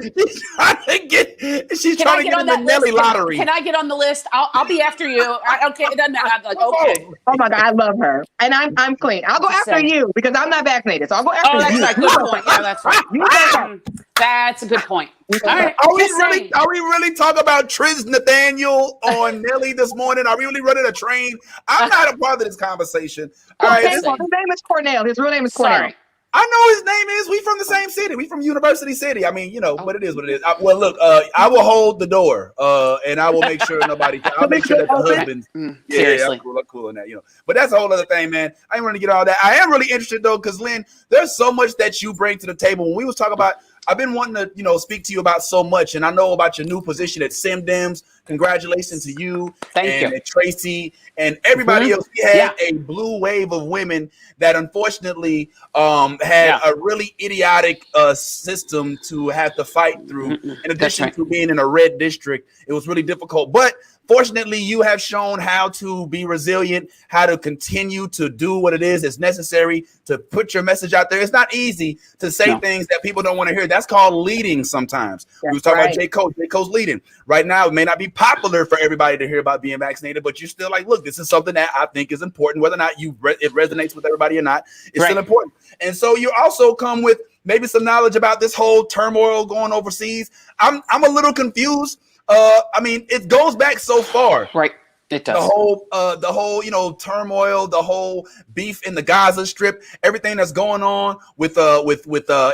She's trying to get on the Nelly lottery. Can I get on the list? I'll be after you. Okay, it doesn't matter. I'm like, okay. Oh my God, I love her, and I'm clean. I'll go after you because I'm not vaccinated, so I'll go after you. Oh, that's right. Good point. Yeah, that's right. That's a good point. All right. Are we really talking about Triz Nathaniel on Nelly this morning? Are we really running a train? I'm not a part of this conversation. All right. His name is Cornell. His real name is Cornell. Sorry. I know his name is. We from the same city. We from University City. I mean, but it is what it is. Well, look, I will hold the door, and I will make sure nobody. I'll make sure that the husband. Seriously. I'm cool on that. But that's a whole other thing, man. I ain't want to get all that. I am really interested though, because Lynn, there's so much that you bring to the table. When we was talking about, I've been wanting to, speak to you about so much, and I know about your new position at SimDems. Congratulations to you. Thank you. Tracy and everybody else. We had a blue wave of women that unfortunately had a really idiotic system to have to fight through. In addition to being in a red district, it was really difficult. But fortunately, you have shown how to be resilient, how to continue to do what it is that's necessary to put your message out there. It's not easy to say things that people don't want to hear. That's called leading sometimes. We was talking about J. Cole. J. Cole's leading. Right now, it may not be popular for everybody to hear about being vaccinated, but you're still like, look, this is something that I think is important, whether or not it resonates with everybody or not. It's still important. And so you also come with maybe some knowledge about this whole turmoil going overseas. I'm a little confused. I mean, it goes back so far. Right. It does. The whole, turmoil, the whole beef in the Gaza Strip, everything that's going on with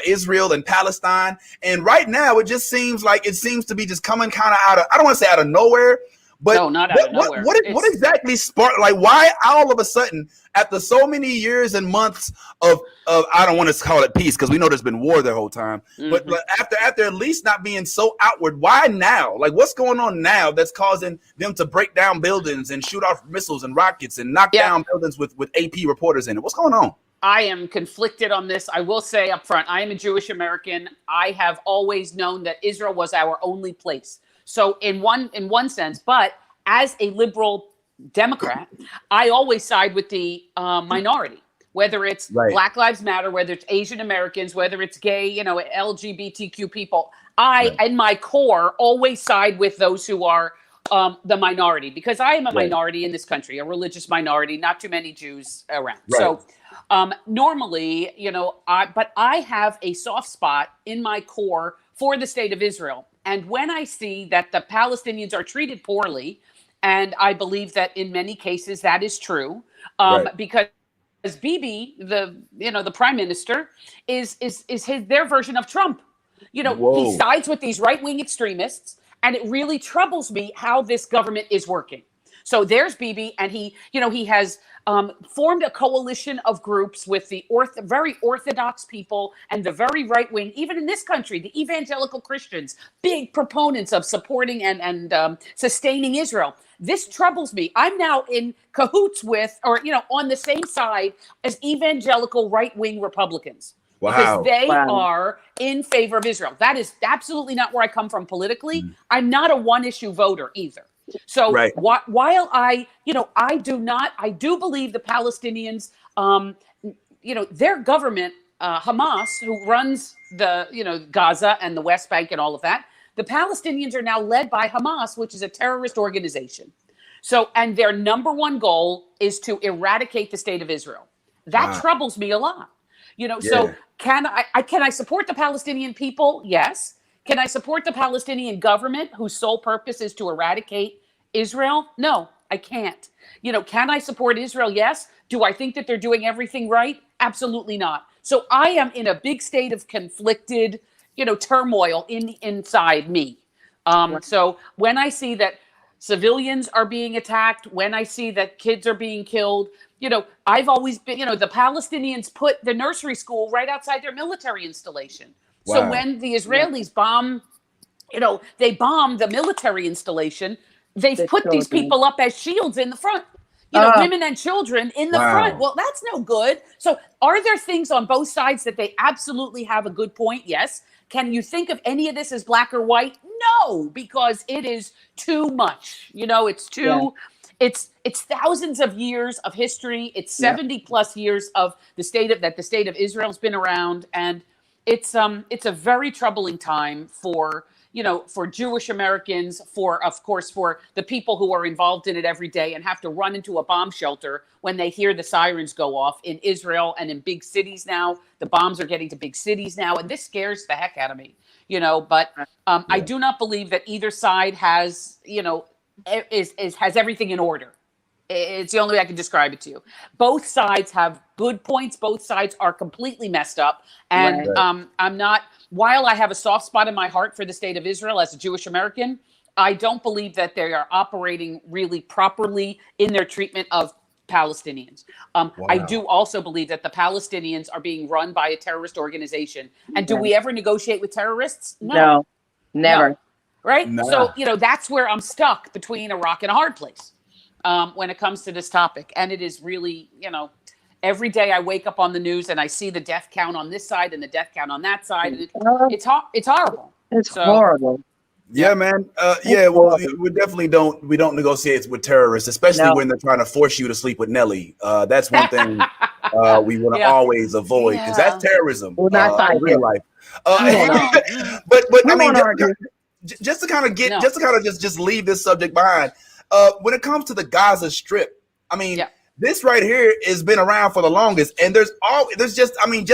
Israel and Palestine. And right now, it just seems to be just coming kind of I don't want to say out of nowhere, But no, not out of nowhere. What exactly sparked? Like, why all of a sudden, after so many years and months of I don't want to call it peace because we know there's been war the whole time. But after at least not being so outward, why now? Like, what's going on now that's causing them to break down buildings and shoot off missiles and rockets and knock down buildings with AP reporters in it? What's going on? I am conflicted on this. I will say up front, I am a Jewish American. I have always known that Israel was our only place. So in one sense, but as a liberal Democrat, I always side with the minority, whether it's Black Lives Matter, whether it's Asian Americans, whether it's gay, LGBTQ people. I, in my core, always side with those who are the minority, because I am a minority in this country, a religious minority, not too many Jews around. So normally, but I have a soft spot in my core for the state of Israel. And when I see that the Palestinians are treated poorly, and I believe that in many cases that is true, because Bibi, the prime minister, is their version of Trump. He sides with these right-wing extremists, and it really troubles me how this government is working. So there's Bibi, and he has formed a coalition of groups with the very orthodox people and the very right wing, even in this country, the evangelical Christians, big proponents of supporting and sustaining Israel. This troubles me. I'm now in cahoots with, or on the same side as evangelical right wing Republicans. Because they are in favor of Israel. That is absolutely not where I come from politically. I'm not a one-issue voter either. So while I do believe the Palestinians, their government, Hamas, who runs the Gaza and the West Bank and all of that, the Palestinians are now led by Hamas, which is a terrorist organization. So, and their number one goal is to eradicate the state of Israel. That troubles me a lot. So can I support the Palestinian people? Yes. Can I support the Palestinian government whose sole purpose is to eradicate Israel? No, I can't. Can I support Israel? Yes. Do I think that they're doing everything right? Absolutely not. So I am in a big state of conflicted, turmoil inside me. So when I see that civilians are being attacked, when I see that kids are being killed, I've always been, the Palestinians put the nursery school right outside their military installation. So when the Israelis bomb, they bomb the military installation, they've put these people up as shields in the front, women and children in the front. Well, that's no good. So are there things on both sides that they absolutely have a good point? Yes. Can you think of any of this as black or white? No, because it is too much. It's too... It's thousands of years of history. It's 70 plus years of the state of Israel's been around, and it's a very troubling time for Jewish Americans, for the people who are involved in it every day and have to run into a bomb shelter when they hear the sirens go off in Israel and in big cities now. The bombs are getting to big cities now, and this scares the heck out of me. But I do not believe that either side has has everything in order. It's the only way I can describe it to you. Both sides have good points. Both sides are completely messed up. And I'm not, while I have a soft spot in my heart for the state of Israel as a Jewish American, I don't believe that they are operating really properly in their treatment of Palestinians. I do also believe that the Palestinians are being run by a terrorist organization. And do we ever negotiate with terrorists? No, never. No. Right? Nah. So, that's where I'm stuck between a rock and a hard place when it comes to this topic. And it is really, every day I wake up on the news and I see the death count on this side and the death count on that side. And it's horrible. It's horrible. Yeah, man. Well, we definitely don't negotiate with terrorists, especially when they're trying to force you to sleep with Nelly. That's one thing we want to always avoid, because that's terrorism in real life. But I mean, just to kind of just leave this subject behind. When it comes to the Gaza Strip, I mean, this right here has been around for the longest, and there's just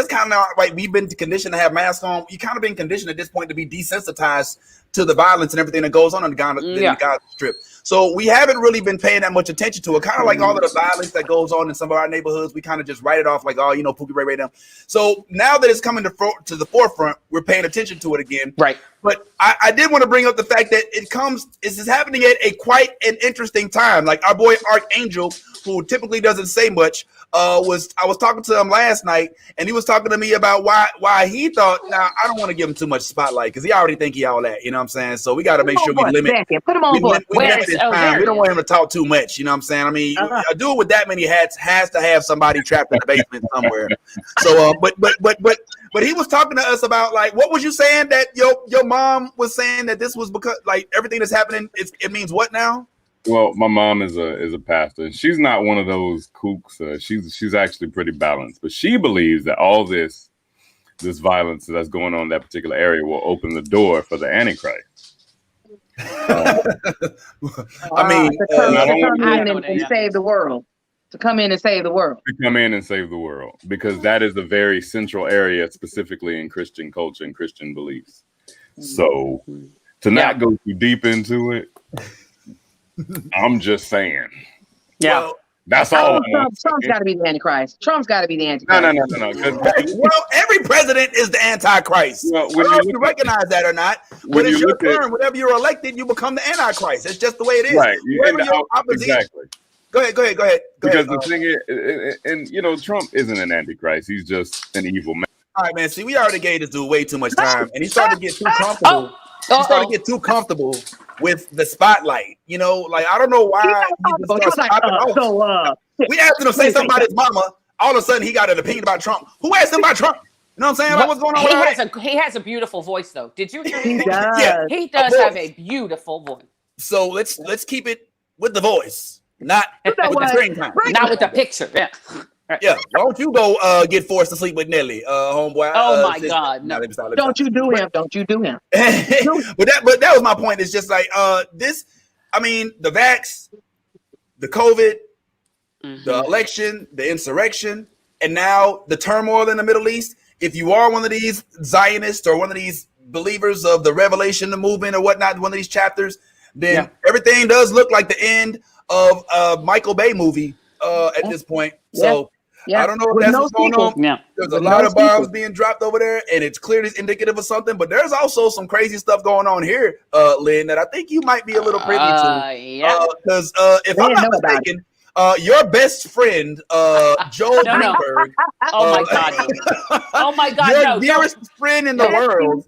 kind of like we've been conditioned to have masks on. You kind of been conditioned at this point to be desensitized to the violence and everything that goes on in the Gaza Strip. So we haven't really been paying that much attention to it. Kind of like all of the violence that goes on in some of our neighborhoods, we kind of just write it off like, oh, Pookie Ray now. So now that it's coming to the forefront, we're paying attention to it again. Right. But I did want to bring up the fact that this is happening at a quite an interesting time. Like our boy Archangel, who typically doesn't say much, I was talking to him last night, and he was talking to me about why he thought, now I don't want to give him too much spotlight because he already think he all that, you know what I'm saying? So we got to make sure we limit. Put him on board. We limit his time. We don't want him to talk too much, you know what I'm saying? I mean, a dude with that many hats has to have somebody trapped in the basement somewhere. So, but he was talking to us about, like, what was you saying that your mom was saying that this was because, like, everything that's happening, it means what now? Well, my mom is a pastor, and she's not one of those kooks. She's actually pretty balanced, but she believes that all this violence that's going on in that particular area will open the door for the Antichrist. To come in and save the world. To come in and save the world. To come in and save the world, because that is a very central area, specifically in Christian culture and Christian beliefs. So to not go too deep into it, I'm just saying. Yeah. Well, that's all. Trump's got to be the Antichrist. Trump's got to be the Antichrist. No. Well, every president is the Antichrist. Well, I don't know if you recognize that or not. When it's your turn, whenever you're elected, you become the Antichrist. It's just the way it is. Right. Exactly. Go ahead. Because the thing is, and Trump isn't an Antichrist. He's just an evil man. All right, man. See, we already gave this dude way too much time, and he started to get too comfortable. He started to get too comfortable with the spotlight. Like, I don't know why he just starts popping off. We asked him to say something about his mama. All of a sudden, he got an opinion about Trump. Who asked him about Trump? You know what I'm saying? Like, what's going on? He has a beautiful voice, though. Did you hear him? Yeah, he does have a beautiful voice. So let's keep it with the voice, not with the screen time, not with the picture. Yeah. Yeah, why don't you go get forced to sleep with Nelly, homeboy? Oh my God, no! Don't you do him? Don't you do him? but that was my point. It's just like this. I mean, the vax, the COVID, the election, the insurrection, and now the turmoil in the Middle East. If you are one of these Zionists or one of these believers of the Revelation, the movement, or whatnot, one of these chapters, then everything does look like the end of a Michael Bay movie at this point. So. I don't know if that's what's going on. Yeah. There's a lot of bombs being dropped over there, and it's clearly indicative of something. But there's also some crazy stuff going on here, Lynn, that I think you might be a little privy to. Yeah. Because if I'm not mistaken, your best friend, Joel Greenberg. Oh my God! Oh my God! Your dearest friend in the world.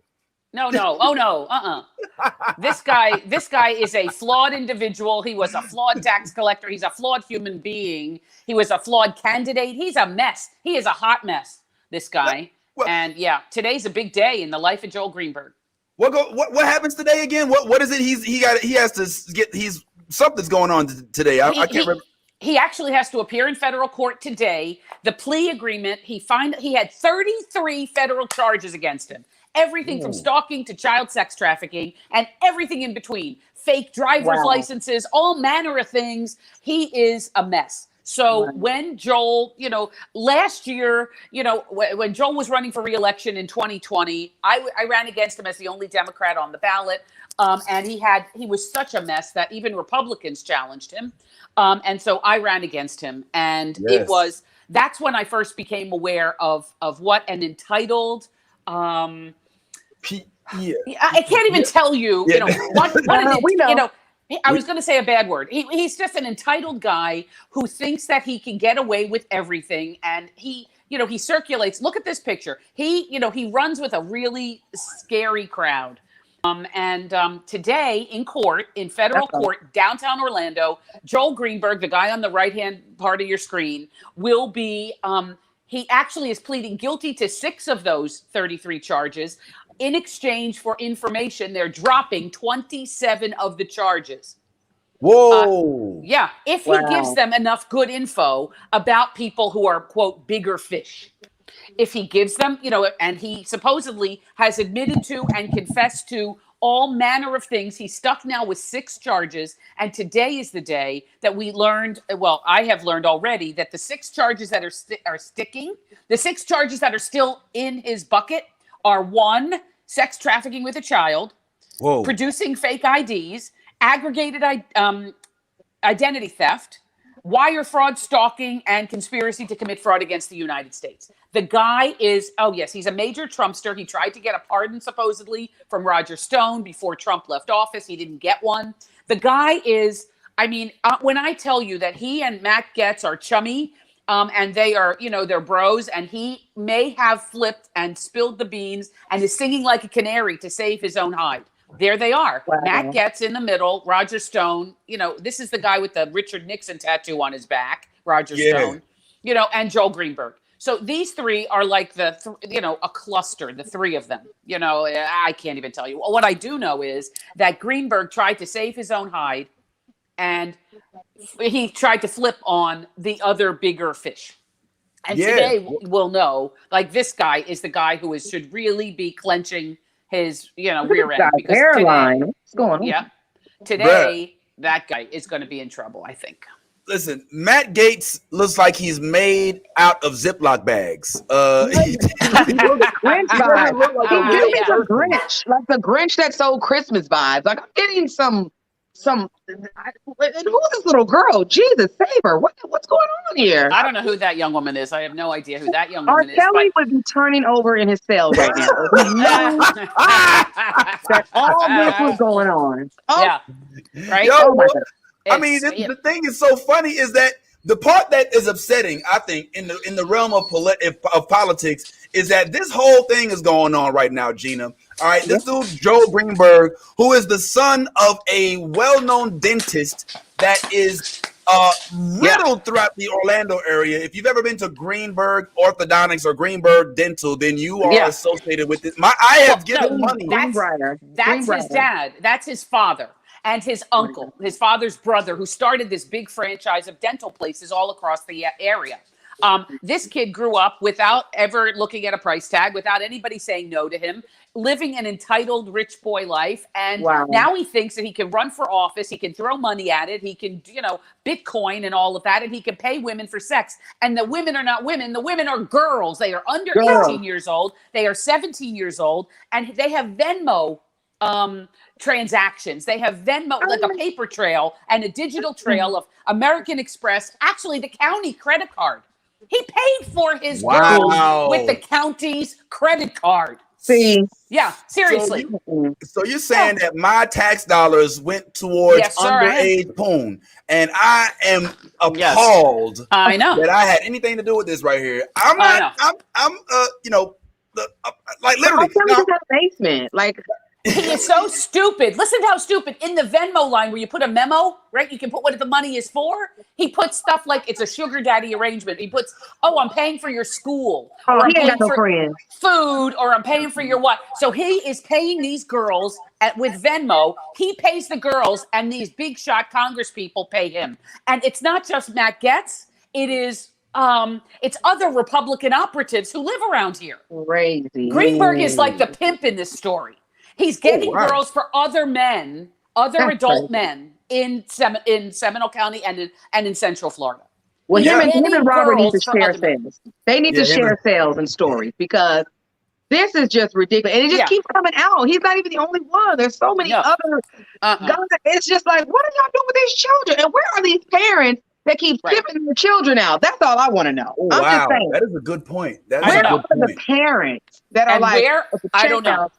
No. Oh no. This guy is a flawed individual. He was a flawed tax collector. He's a flawed human being. He was a flawed candidate. He's a mess. He is a hot mess, this guy. And today's a big day in the life of Joel Greenberg. What happens today again? What is it? Something's going on today. I can't remember. He actually has to appear in federal court today. The plea agreement, he had 33 federal charges against him. Everything from stalking to child sex trafficking and everything in between. Fake driver's licenses, all manner of things. He is a mess. So when Joel, last year, when Joel was running for re-election in 2020, I ran against him as the only Democrat on the ballot. And he was such a mess that even Republicans challenged him. And so I ran against him. And that's when I first became aware of what an entitled, I can't even tell you, I was going to say a bad word. He's just an entitled guy who thinks that he can get away with everything. And he circulates. Look at this picture. He runs with a really scary crowd. Today in federal court, downtown Orlando, Joel Greenberg, the guy on the right-hand part of your screen, will be, he actually is pleading guilty to 6 of those 33 charges. In exchange for information, they're dropping 27 of the charges. Whoa. If he gives them enough good info about people who are, quote, bigger fish. If he gives them, and he supposedly has admitted to and confessed to all manner of things. He's stuck now with 6 charges. And today is the day that we learned, well, I have learned already that the 6 charges that are sticking, the 6 charges that are still in his bucket are 1, sex trafficking with a child, producing fake IDs, aggravated identity theft, wire fraud, stalking, and conspiracy to commit fraud against the United States. The guy is, oh yes, he's a major Trumpster. He tried to get a pardon supposedly from Roger Stone before Trump left office. He didn't get one. The guy is, I mean, when I tell you that he and Matt Gaetz are chummy, and they are, you know, they're bros, and he may have flipped and spilled the beans and is singing like a canary to save his own hide. There they are. Wow. Matt Gaetz in the middle, Roger Stone, you know, this is the guy with the Richard Nixon tattoo on his back, Roger Stone, you know, and Joel Greenberg. So these 3 are like you know, a cluster, the 3 of them. You know, I can't even tell you. What I do know is that Greenberg tried to save his own hide, and he tried to flip on the other bigger fish. And today we'll know, like, this guy is the guy who should really be clenching his, you know, rear end. Because hairline. What's going on? Yeah. Today, that guy is going to be in trouble, I think. Listen, Matt Gaetz looks like he's made out of Ziploc bags. He looks Grinch vibes. He really is a Grinch, like the Grinch that sold Christmas vibes. Like, I'm getting some. Who's this little girl? Jesus, save her! What's going on here? I don't know who that young woman is. I have no idea who that young woman is. Kelly would be turning over in his cell right now. That all this was going on. Oh. Yeah, right. Yo, oh my God. I mean, the thing is so funny is that the part that is upsetting, I think, in the realm of politics, is that this whole thing is going on right now, Gina. All right, this dude, Joel Greenberg, who is the son of a well-known dentist that is riddled throughout the Orlando area. If you've ever been to Greenberg Orthodontics or Greenberg Dental, then you are associated with this. I have given money. That's his dad. That's his father. And his uncle, his father's brother, who started this big franchise of dental places all across the area. This kid grew up without ever looking at a price tag, without anybody saying no to him, living an entitled rich boy life. And now he thinks that he can run for office. He can throw money at it. He can, you know, Bitcoin and all of that. And he can pay women for sex. And the women are not women. The women are girls. They are under 18 years old. They are 17 years old. And they have Venmo transactions. They have Venmo, like a paper trail and a digital trail of American Express, actually the county credit card. He paid for his girls with the county's credit card. See? Yeah, seriously. So you're saying that my tax dollars went towards underage porn, and I am appalled I know that I had anything to do with this right here. I'm not, I'm you know, like literally. Basement, like. He is so stupid. Listen to how stupid. In the Venmo line where you put a memo, right? You can put what the money is for. He puts stuff like it's a sugar daddy arrangement. He puts, oh, I'm paying for your school. Oh, or he ain't got no friends. Food, or I'm paying for your what? So he is paying these girls with Venmo. He pays the girls, and these big shot Congress people pay him. And it's not just Matt Gaetz. It is it's other Republican operatives who live around here. Crazy. Greenberg is like the pimp in this story. He's getting girls for other men, adult men in Seminole County and in Central Florida. Well, him and Robert need to share sales. They need to share sales and stories, because this is just ridiculous. And it just keeps coming out. He's not even the only one. There's so many other guys. It's just like, what are y'all doing with these children? And where are these parents that keep shipping their children out? That's all I want to know. I'm just saying. That is a good point. Where are the parents that are I don't know.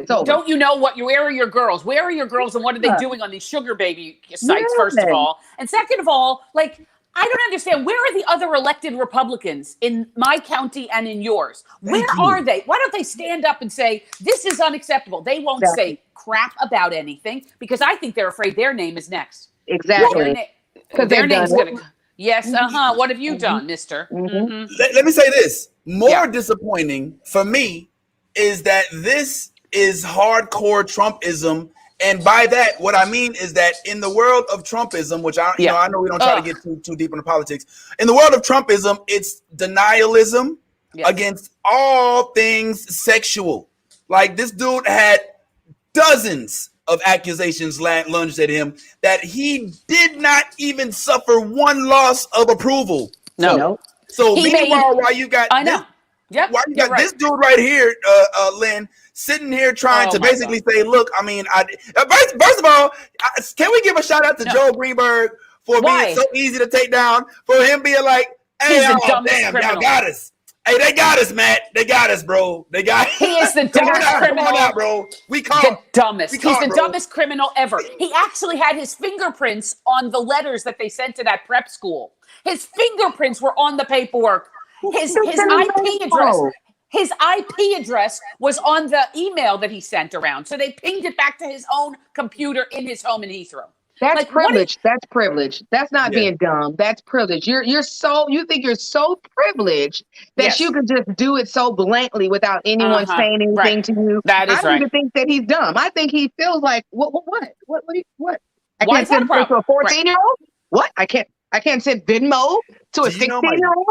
Don't you know where are your girls? Where are your girls, and what are they doing on these sugar baby sites, first of all? And second of all, like, I don't understand. Where are the other elected Republicans in my county and in yours? Where are they? Why don't they stand up and say, this is unacceptable? They won't say crap about anything, because I think they're afraid their name is next. Exactly. Because their name's going to... Yes, What have you done, mister? Let me say this. More disappointing for me is that this is hardcore Trumpism. And by that, what I mean is that in the world of Trumpism, which I know we don't try to get too deep into politics. In the world of Trumpism, it's denialism against all things sexual. Like, this dude had dozens of accusations lunged at him that he did not even suffer one loss of approval. No. So meanwhile, while you got this dude right here, Lynn, sitting here trying to basically say, look, I mean, first of all, can we give a shout out to Joel Greenberg for being so easy to take down, for him being like, hey, damn, y'all got us. Hey, they got us, Matt. They got us, bro. He is the dumbest criminal. Come on out, bro. He's the dumbest criminal ever. He actually had his fingerprints on the letters that they sent to that prep school. His fingerprints were on the paperwork. His IP address. His IP address was on the email that he sent around. So they pinged it back to his own computer in his home in Heathrow. That's privilege. That's privilege. That's not being dumb. That's privilege. You think you're so privileged that you can just do it so blankly without anyone saying anything to you. That is I don't even think that he's dumb. I think he feels like what? I can't send money to a 14-year-old. What? I can't send Venmo to a 16-year-old.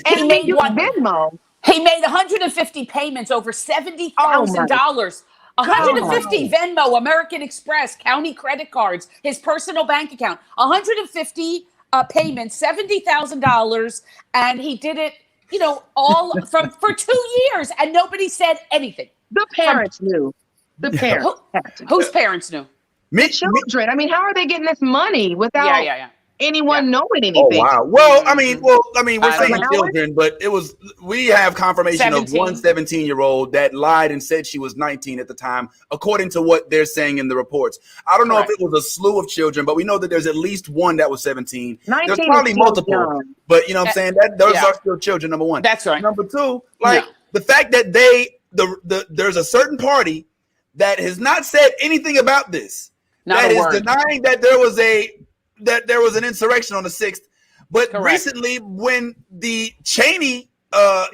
And he made Venmo. He made 150 payments over $70,000. 150 Venmo, American Express, county credit cards, his personal bank account, 150 payments, $70,000, and he did it, all for 2 years, and nobody said anything. The parents knew. The parents. Whose parents knew? The children. I mean, how are they getting this money without anyone knowing anything? Oh wow. Well, I mean, we're saying children, but we have confirmation of one 17-year-old that lied and said she was 19 at the time, according to what they're saying in the reports. I don't know if it was a slew of children, but we know that there's at least one that was 17. There's probably multiple, but you know what I'm saying? Those are still children, number one. That's right. Number two, the fact that there's a certain party that has not said anything about this, that is denying that there was an insurrection on the 6th. But recently, when the Cheney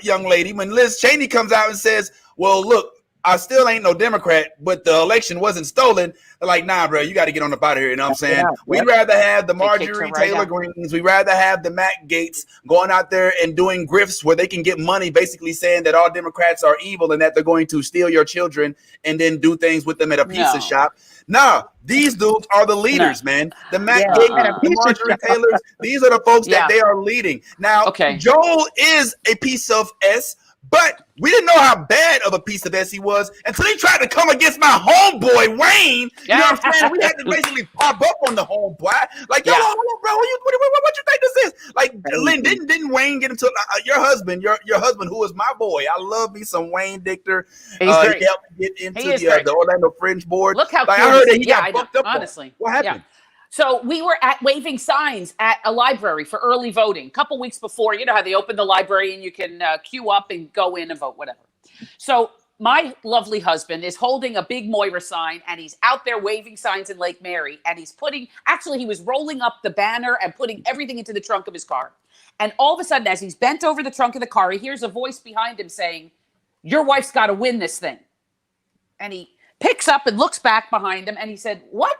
young lady, when Liz Cheney comes out and says, well, look, I still ain't no Democrat, but the election wasn't stolen. They're like, nah, bro, you got to get on up out of here. You know what I'm saying? We'd rather have the Marjorie Taylor Greens. We'd rather have the Matt Gaetz going out there and doing grifts where they can get money, basically saying that all Democrats are evil and that they're going to steal your children and then do things with them at a pizza shop. Nah, these dudes are the leaders, man. The Matt Gaetz, the Marjorie Taylors, these are the folks that they are leading. Now, Joel is a piece of S, but we didn't know how bad of a piece of S he was until he tried to come against my homeboy, Wayne. You know what I'm saying? We had to basically pop up on the homeboy. Like, yo, hold on, bro, what you think this is? Like, Lynn, didn't Wayne get into your husband, your husband, who is my boy? I love me some Wayne Dichter. He helped me get into the Orlando Fringe Board. Look how I heard that he got fucked up. Honestly. What happened? Yeah. So we were waving signs at a library for early voting a couple weeks before. You know how they open the library and you can queue up and go in and vote, whatever. So my lovely husband is holding a big Moira sign and he's out there waving signs in Lake Mary. And he's he was rolling up the banner and putting everything into the trunk of his car. And all of a sudden, as he's bent over the trunk of the car, he hears a voice behind him saying, your wife's got to win this thing. And he picks up and looks back behind him and he said, what?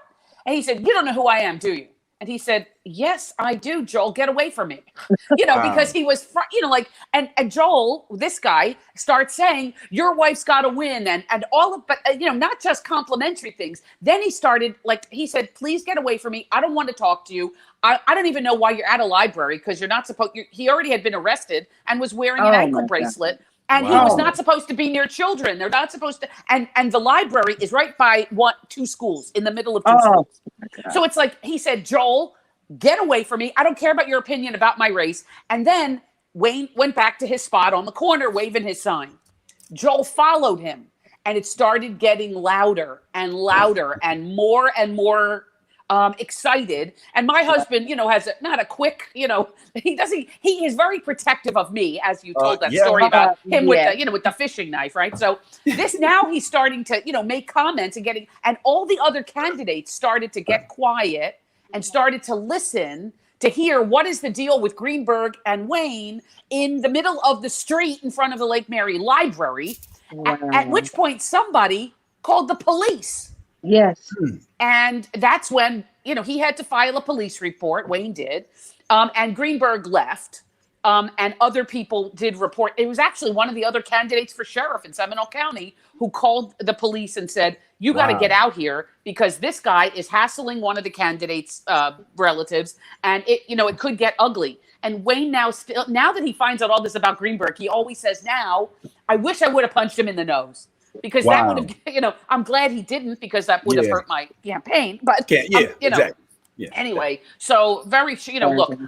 And he said, you don't know who I am, do you? And he said, yes, I do, Joel. Get away from me. Because he was, and Joel, this guy, starts saying, your wife's got to win. And all of, but, not just complimentary things. Then he started, he said, please get away from me. I don't want to talk to you. I don't even know why you're at a library because you're not supposed, he already had been arrested and was wearing an ankle bracelet. And he was not supposed to be near children. They're not supposed to. And the library is right by two schools, in the middle of two schools. So it's like, he said, Joel, get away from me. I don't care about your opinion about my race. And then Wayne went back to his spot on the corner, waving his sign. Joel followed him. And it started getting louder and louder and more excited. And my husband, has not a quick, he is very protective of me, as you told that story about him with the fishing knife, right? So now he's starting to, make comments and all the other candidates started to get quiet and started to listen to hear what is the deal with Greenberg and Wayne in the middle of the street in front of the Lake Mary Library, at which point somebody called the police. Yes. And that's when, he had to file a police report. Wayne did. And Greenberg left. And other people did report. It was actually one of the other candidates for sheriff in Seminole County who called the police and said, you got to get out here because this guy is hassling one of the candidates' relatives, and it could get ugly. And Wayne now that he finds out all this about Greenberg, he always says now, I wish I would have punched him in the nose. Because that would have, I'm glad he didn't, because that would have hurt my campaign. But exactly. Yeah. Anyway, so look,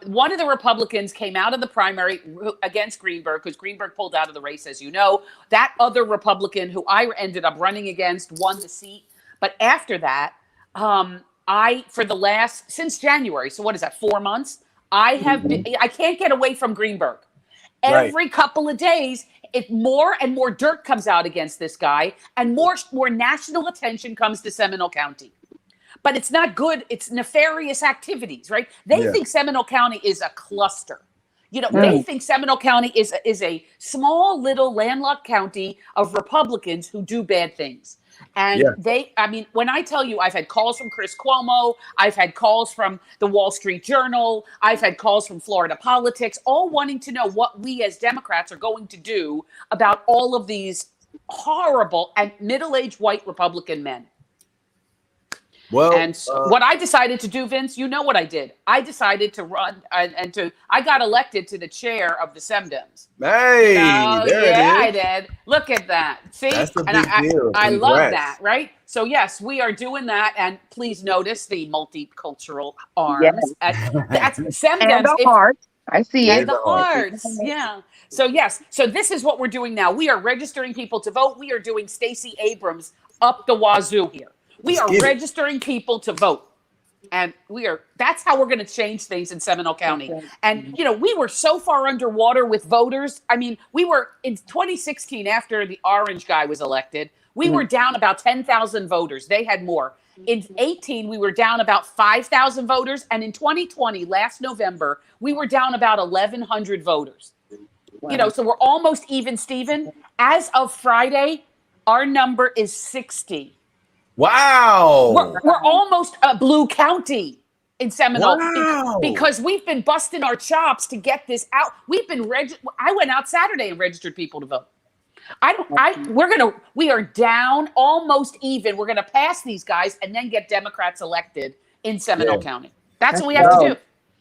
one of the Republicans came out of the primary against Greenberg because Greenberg pulled out of the race, as you know. That other Republican who I ended up running against won the seat. But after that, since January, so what is that, 4 months? I can't get away from Greenberg. Every couple of days, more and more dirt comes out against this guy, and more national attention comes to Seminole County. But it's not good. It's nefarious activities, right? They think Seminole County is a cluster. They think Seminole County is a small little landlocked county of Republicans who do bad things. And when I tell you, I've had calls from Chris Cuomo, I've had calls from the Wall Street Journal, I've had calls from Florida Politics, all wanting to know what we as Democrats are going to do about all of these horrible and middle-aged white Republican men. Well, and what I decided to do, Vince, you know what I did. I decided to run I got elected to the chair of the SEMDEMs. Hey, there it is. I did. Look at that. See? That's a big deal. I love that, right? So yes, we are doing that. And please notice the multicultural arms. Yes. That's SEMDEMs. And the hearts. I see it. And the hearts. Yeah. So yes. So this is what we're doing now. We are registering people to vote. We are doing Stacey Abrams up the wazoo here. We are registering people to vote. And that's how we're going to change things in Seminole County. And, we were so far underwater with voters. I mean, we were in 2016, after the orange guy was elected, we were down about 10,000 voters. They had more. In 18, we were down about 5,000 voters. And in 2020, last November, we were down about 1,100 voters. Wow. So we're almost even, Stephen. As of Friday, our number is 60. Wow. We're almost a blue county in Seminole because we've been busting our chops to get this out. We've been I went out Saturday and registered people to vote. We are down almost even. We're going to pass these guys and then get Democrats elected in Seminole County. That's what we have to do.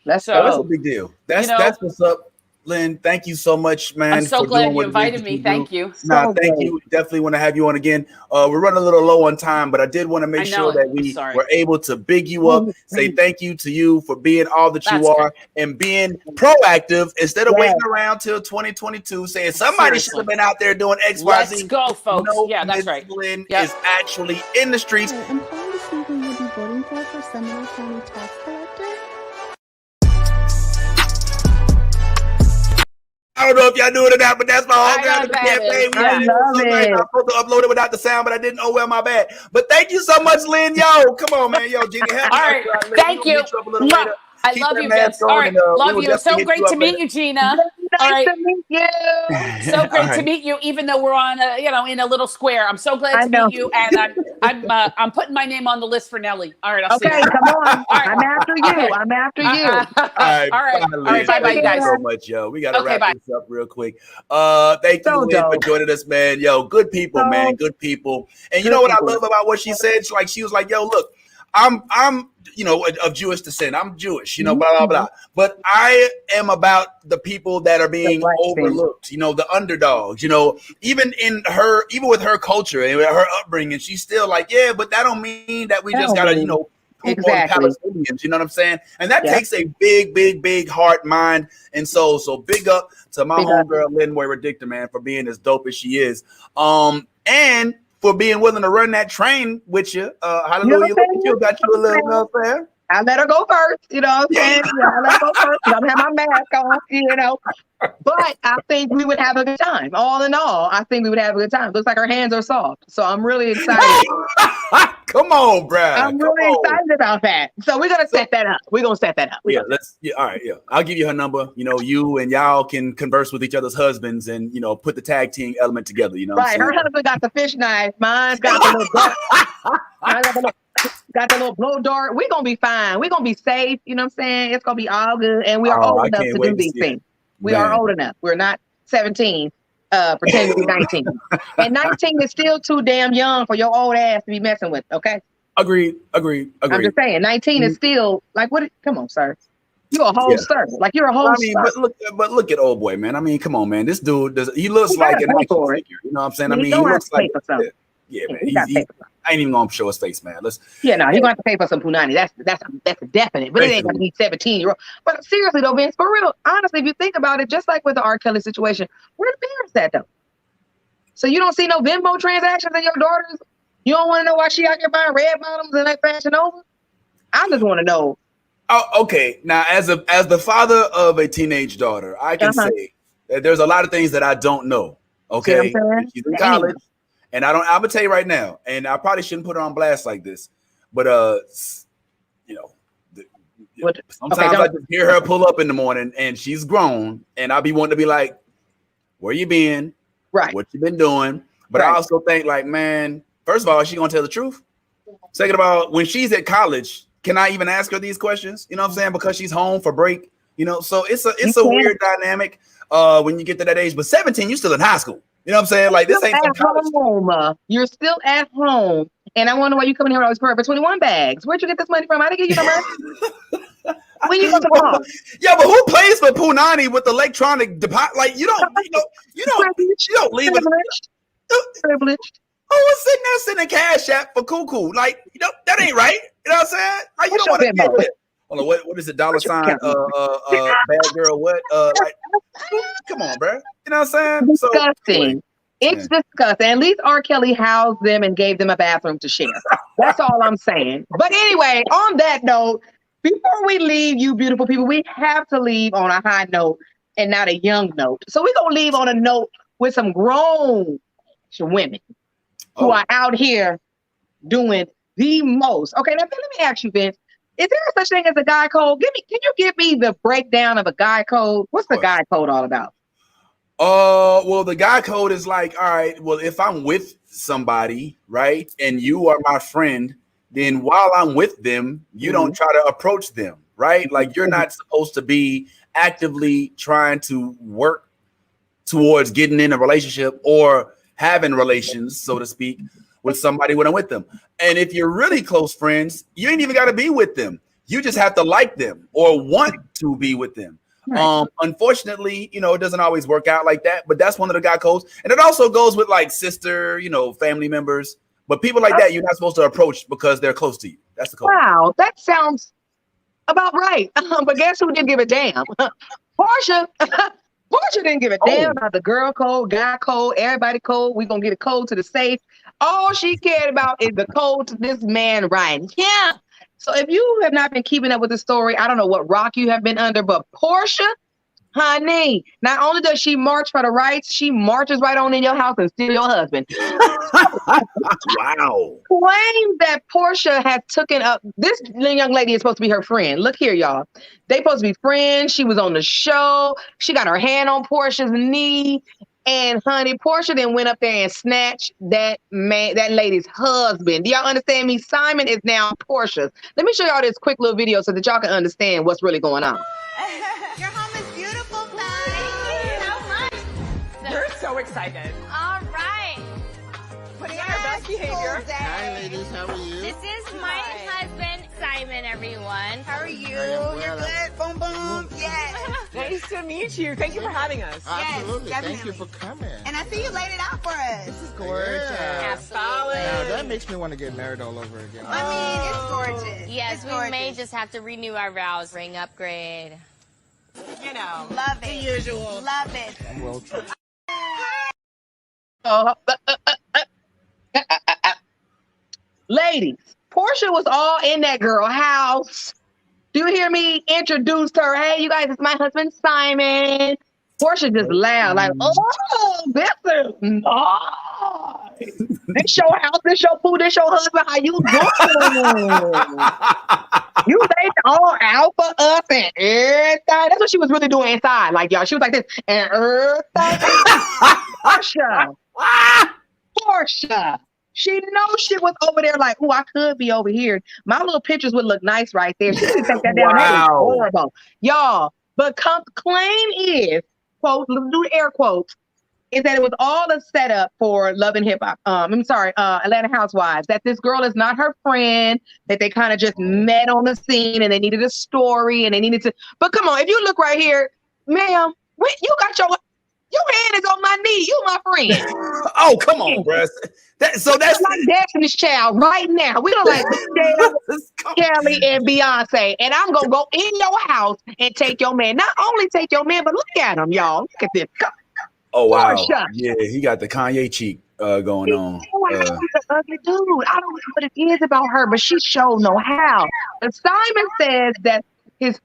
That's a big deal. That's what's up. Lynn, thank you so much, man. I'm so glad you invited me. Thank you. Thank you. Definitely want to have you on again. We're running a little low on time, but I did want to make sure that we were able to big you up, say thank you to you for being all that you are and being proactive instead of waiting around till 2022 saying somebody should have been out there doing XYZ. Let's go, folks. That's right. Lynn is actually in the streets. I'm calling to see who you'll be voting for Seminole County tax collector. I don't know if y'all knew it or not, but that's my whole campaign. I love it. I was supposed to upload it without the sound, but I didn't. Oh, well, my bad. But thank you so much, Lynn. Yo, come on, man. Yo, Jenny, help me. All right. Thank you. I love you, Vince. All right. Love you. So great to meet you, Gina. Nice to meet you. So great to meet you, even though we're on in a little square. I'm so glad to meet you, and I'm putting my name on the list for Nelly. All right, I'll see you. Okay, come on. I'm after you. I'm after you. All right. Bye, guys. Thank you so much, yo. We gotta wrap this up real quick. Thank you, Lynn, for joining us, man. Yo, good people, man. Good people. And you know what I love about what she said? She was like, yo, look, I'm of Jewish descent. I'm Jewish, blah, blah, blah. But I am about the people that are being overlooked, the underdogs, even with her culture and her upbringing, she's still like, yeah, but that don't mean that we just gotta, poop on Palestinians, you know what I'm saying? And that takes a big, big, big heart, mind, and soul. So big up to my homegirl, Lynn Moira-Dictor, man, for being as dope as she is. And for being willing to run that train with you. Hallelujah. You got you a little there. I let her go first, you know what I'm saying? I let her go first. I don't have my mask on, But I think we would have a good time. All in all, I think we would have a good time. Looks like her hands are soft. So I'm really excited. Come on, Brad. I'm really excited about that. So we're going to set that up. All right. I'll give you her number. You and y'all can converse with each other's husbands and, put the tag team element together. Right. Her husband got the fish knife. Mine's got the little got the little blow dart. We're going to be fine. We're going to be safe. You know what I'm saying? It's going to be all good. And we are old enough to do these things. We are old enough. We're not 17, pretending to be 19. And 19 is still too damn young for your old ass to be messing with, okay? Agreed. I'm just saying, 19 is still, like, what? Come on, sir. You're a whole sir. Like, you're a whole sir. But look at old boy, man. I mean, come on, man. This dude, he looks like an action figure. You know what I'm saying? I mean, he looks like... Yeah, man. I ain't even gonna show his face, man. He's gonna have to pay for some punani. That's a definite. But it ain't gonna be 17-year-old. But seriously though, Vince, for real, honestly, if you think about it, just like with the R. Kelly situation, where the parents at though? So you don't see no Venmo transactions in your daughters? You don't want to know why she out here buying red bottoms and like Fashion Nova? I just want to know. Oh, okay. Now, as the father of a teenage daughter, I can say that there's a lot of things that I don't know. Okay, she's in college. And I'm gonna tell you right now, and I probably shouldn't put her on blast like this, but sometimes I just hear her pull up in the morning and she's grown, and I'll be wanting to be like, where you been? Right. What you been doing? But I also think like, man, first of all, is she gonna tell the truth? Second of all, when she's at college, can I even ask her these questions? You know what I'm saying? Because she's home for break, so it's a weird dynamic when you get to that age. But 17, you're still in high school. You know what I'm saying? Like, this ain't home. You're still at home. And I wonder why you coming here with all these Forever 21 bags. Where'd you get this money from? I didn't give you no money. When you go to mom? Yeah, but who pays for Punani with electronic deposit? Like, you don't leave it. Privileged. Oh, it's sitting there Cash App for cuckoo. Like, that ain't right. You know what I'm saying? Like, you don't want to get it. Hold on, what is it? $? Bad girl, what? Come on, bro. You know what I'm saying? Disgusting. It's disgusting. At least R. Kelly housed them and gave them a bathroom to share. That's all I'm saying. But anyway, on that note, before we leave, you beautiful people, we have to leave on a high note and not a young note. So we're going to leave on a note with some grown women who are out here doing the most. Okay, now let me ask you, Vince. Is there such thing as a guy code? Can you give me the breakdown of a guy code? What's the guy code all about? Well, the guy code is like, all right, well, if I'm with somebody, right, and you are my friend, then while I'm with them, you don't try to approach them, right? Like, you're not supposed to be actively trying to work towards getting in a relationship or having relations, so to speak, with somebody when I'm with them. And if you're really close friends, you ain't even got to be with them. You just have to like them or want to be with them. Right. Unfortunately, it doesn't always work out like that, but that's one of the guy codes. And it also goes with like sister, family members, but people like that, you're not supposed to approach because they're close to you. That's the code. Wow. That sounds about right. But guess who didn't give a damn? Portia. Portia didn't give a damn about the girl code, guy code, everybody code. We're going to get a code to the safe. All she cared about is the code to this man, Ryan. Yeah. So if you have not been keeping up with the story, I don't know what rock you have been under, but Portia, honey, not only does she march for the rights, she marches right on in your house and steal your husband. Wow. Claim that Portia has taken up, this young lady is supposed to be her friend. Look here, y'all. They supposed to be friends. She was on the show. She got her hand on Portia's knee. And honey, Portia then went up there and snatched that lady's husband. Do y'all understand me? Simon is now Portia's. Let me show y'all this quick little video so that y'all can understand what's really going on. Your home is beautiful, guys. Thank you so much. You're so excited. All right. Putting on our best behavior. Hi, ladies. How are you? This is my husband, Simon, everyone. How are you? You're good. Boom, boom. Yes. Nice to meet you. Thank you for having us. Absolutely. Yes, Thank you for coming. And I see you laid it out for us. This is gorgeous. Absolutely. Now, that makes me want to get married all over again. I mean, it's gorgeous. Yes, we may just have to renew our vows. Ring upgrade. Love it. The usual. Love it. I'm well treated. Ladies, Portia was all in that girl house. Do you hear me? Introduced her. Hey, you guys, it's my husband, Simon. Portia just laughed like, oh, this is nice. This your house, this your food, this your husband. How you doing? You laid all out for us and everything. That's what she was really doing inside. Like, y'all, she was like this and everything. Portia. She knows she was over there like, oh, I could be over here. My little pictures would look nice right there. She didn't take that down. That was horrible. Y'all, But claim is, quote, do air quotes, is that it was all a setup for Love and Hip Hop. Atlanta Housewives. That this girl is not her friend. That they kind of just met on the scene and they needed a story and they needed to. But come on, if you look right here, ma'am, you got your hand is on my knee. You my friend. Oh, come on, bro. That's like Destiny's Child right now. We don't like Michelle, Kelly, and Beyonce. And I'm gonna go in your house and take your man. Not only take your man, but look at him, y'all. Look at this. Oh wow. Portia. Yeah, he got the Kanye cheek going on. He's an ugly dude. I don't know what it is about her, but she showed no how. But Simon says that his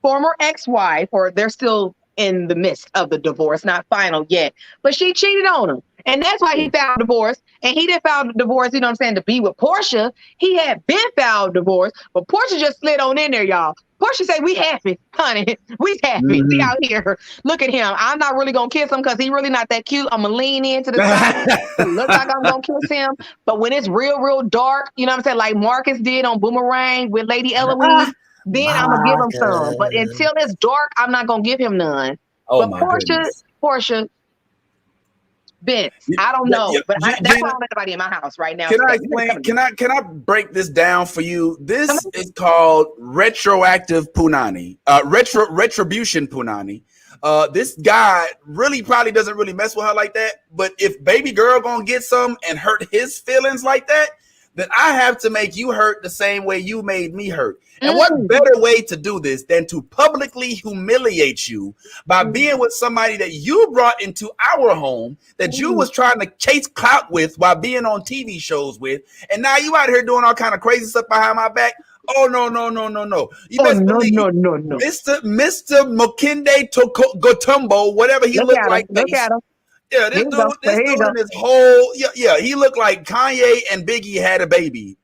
former ex-wife, or they're still in the midst of the divorce, not final yet, but she cheated on him. And that's why he filed divorce. And he didn't file divorce, you know what I'm saying, to be with Portia. He had been filed divorce, but Portia just slid on in there, y'all. Portia said, we happy, honey. We happy. We out here. Look at him. I'm not really going to kiss him because he's really not that cute. I'm going to lean into the side. It looks like I'm going to kiss him. But when it's real dark, you know what I'm saying, like Marcus did on Boomerang with Lady Eloise, then I'm going to give him some. But until it's dark, I'm not going to give him none. Oh, but Portia, Vince, I don't know, but that's why I don't have anybody in my house right now. Can I explain? Can I break this down for you? This is called retroactive punani, retribution punani. This guy really probably doesn't really mess with her like that. But if baby girl gonna get some and hurt his feelings like that, then I have to make you hurt the same way you made me hurt. And what better way to do this than to publicly humiliate you by being with somebody that you brought into our home, that you was trying to chase clout with while being on TV shows with, and now you out here doing all kind of crazy stuff behind my back. Oh no. You best believe Mr. Mokinde Gotumbo, whatever he looked like. Look at him. Yeah, this dude in his whole he looked like Kanye and Biggie had a baby.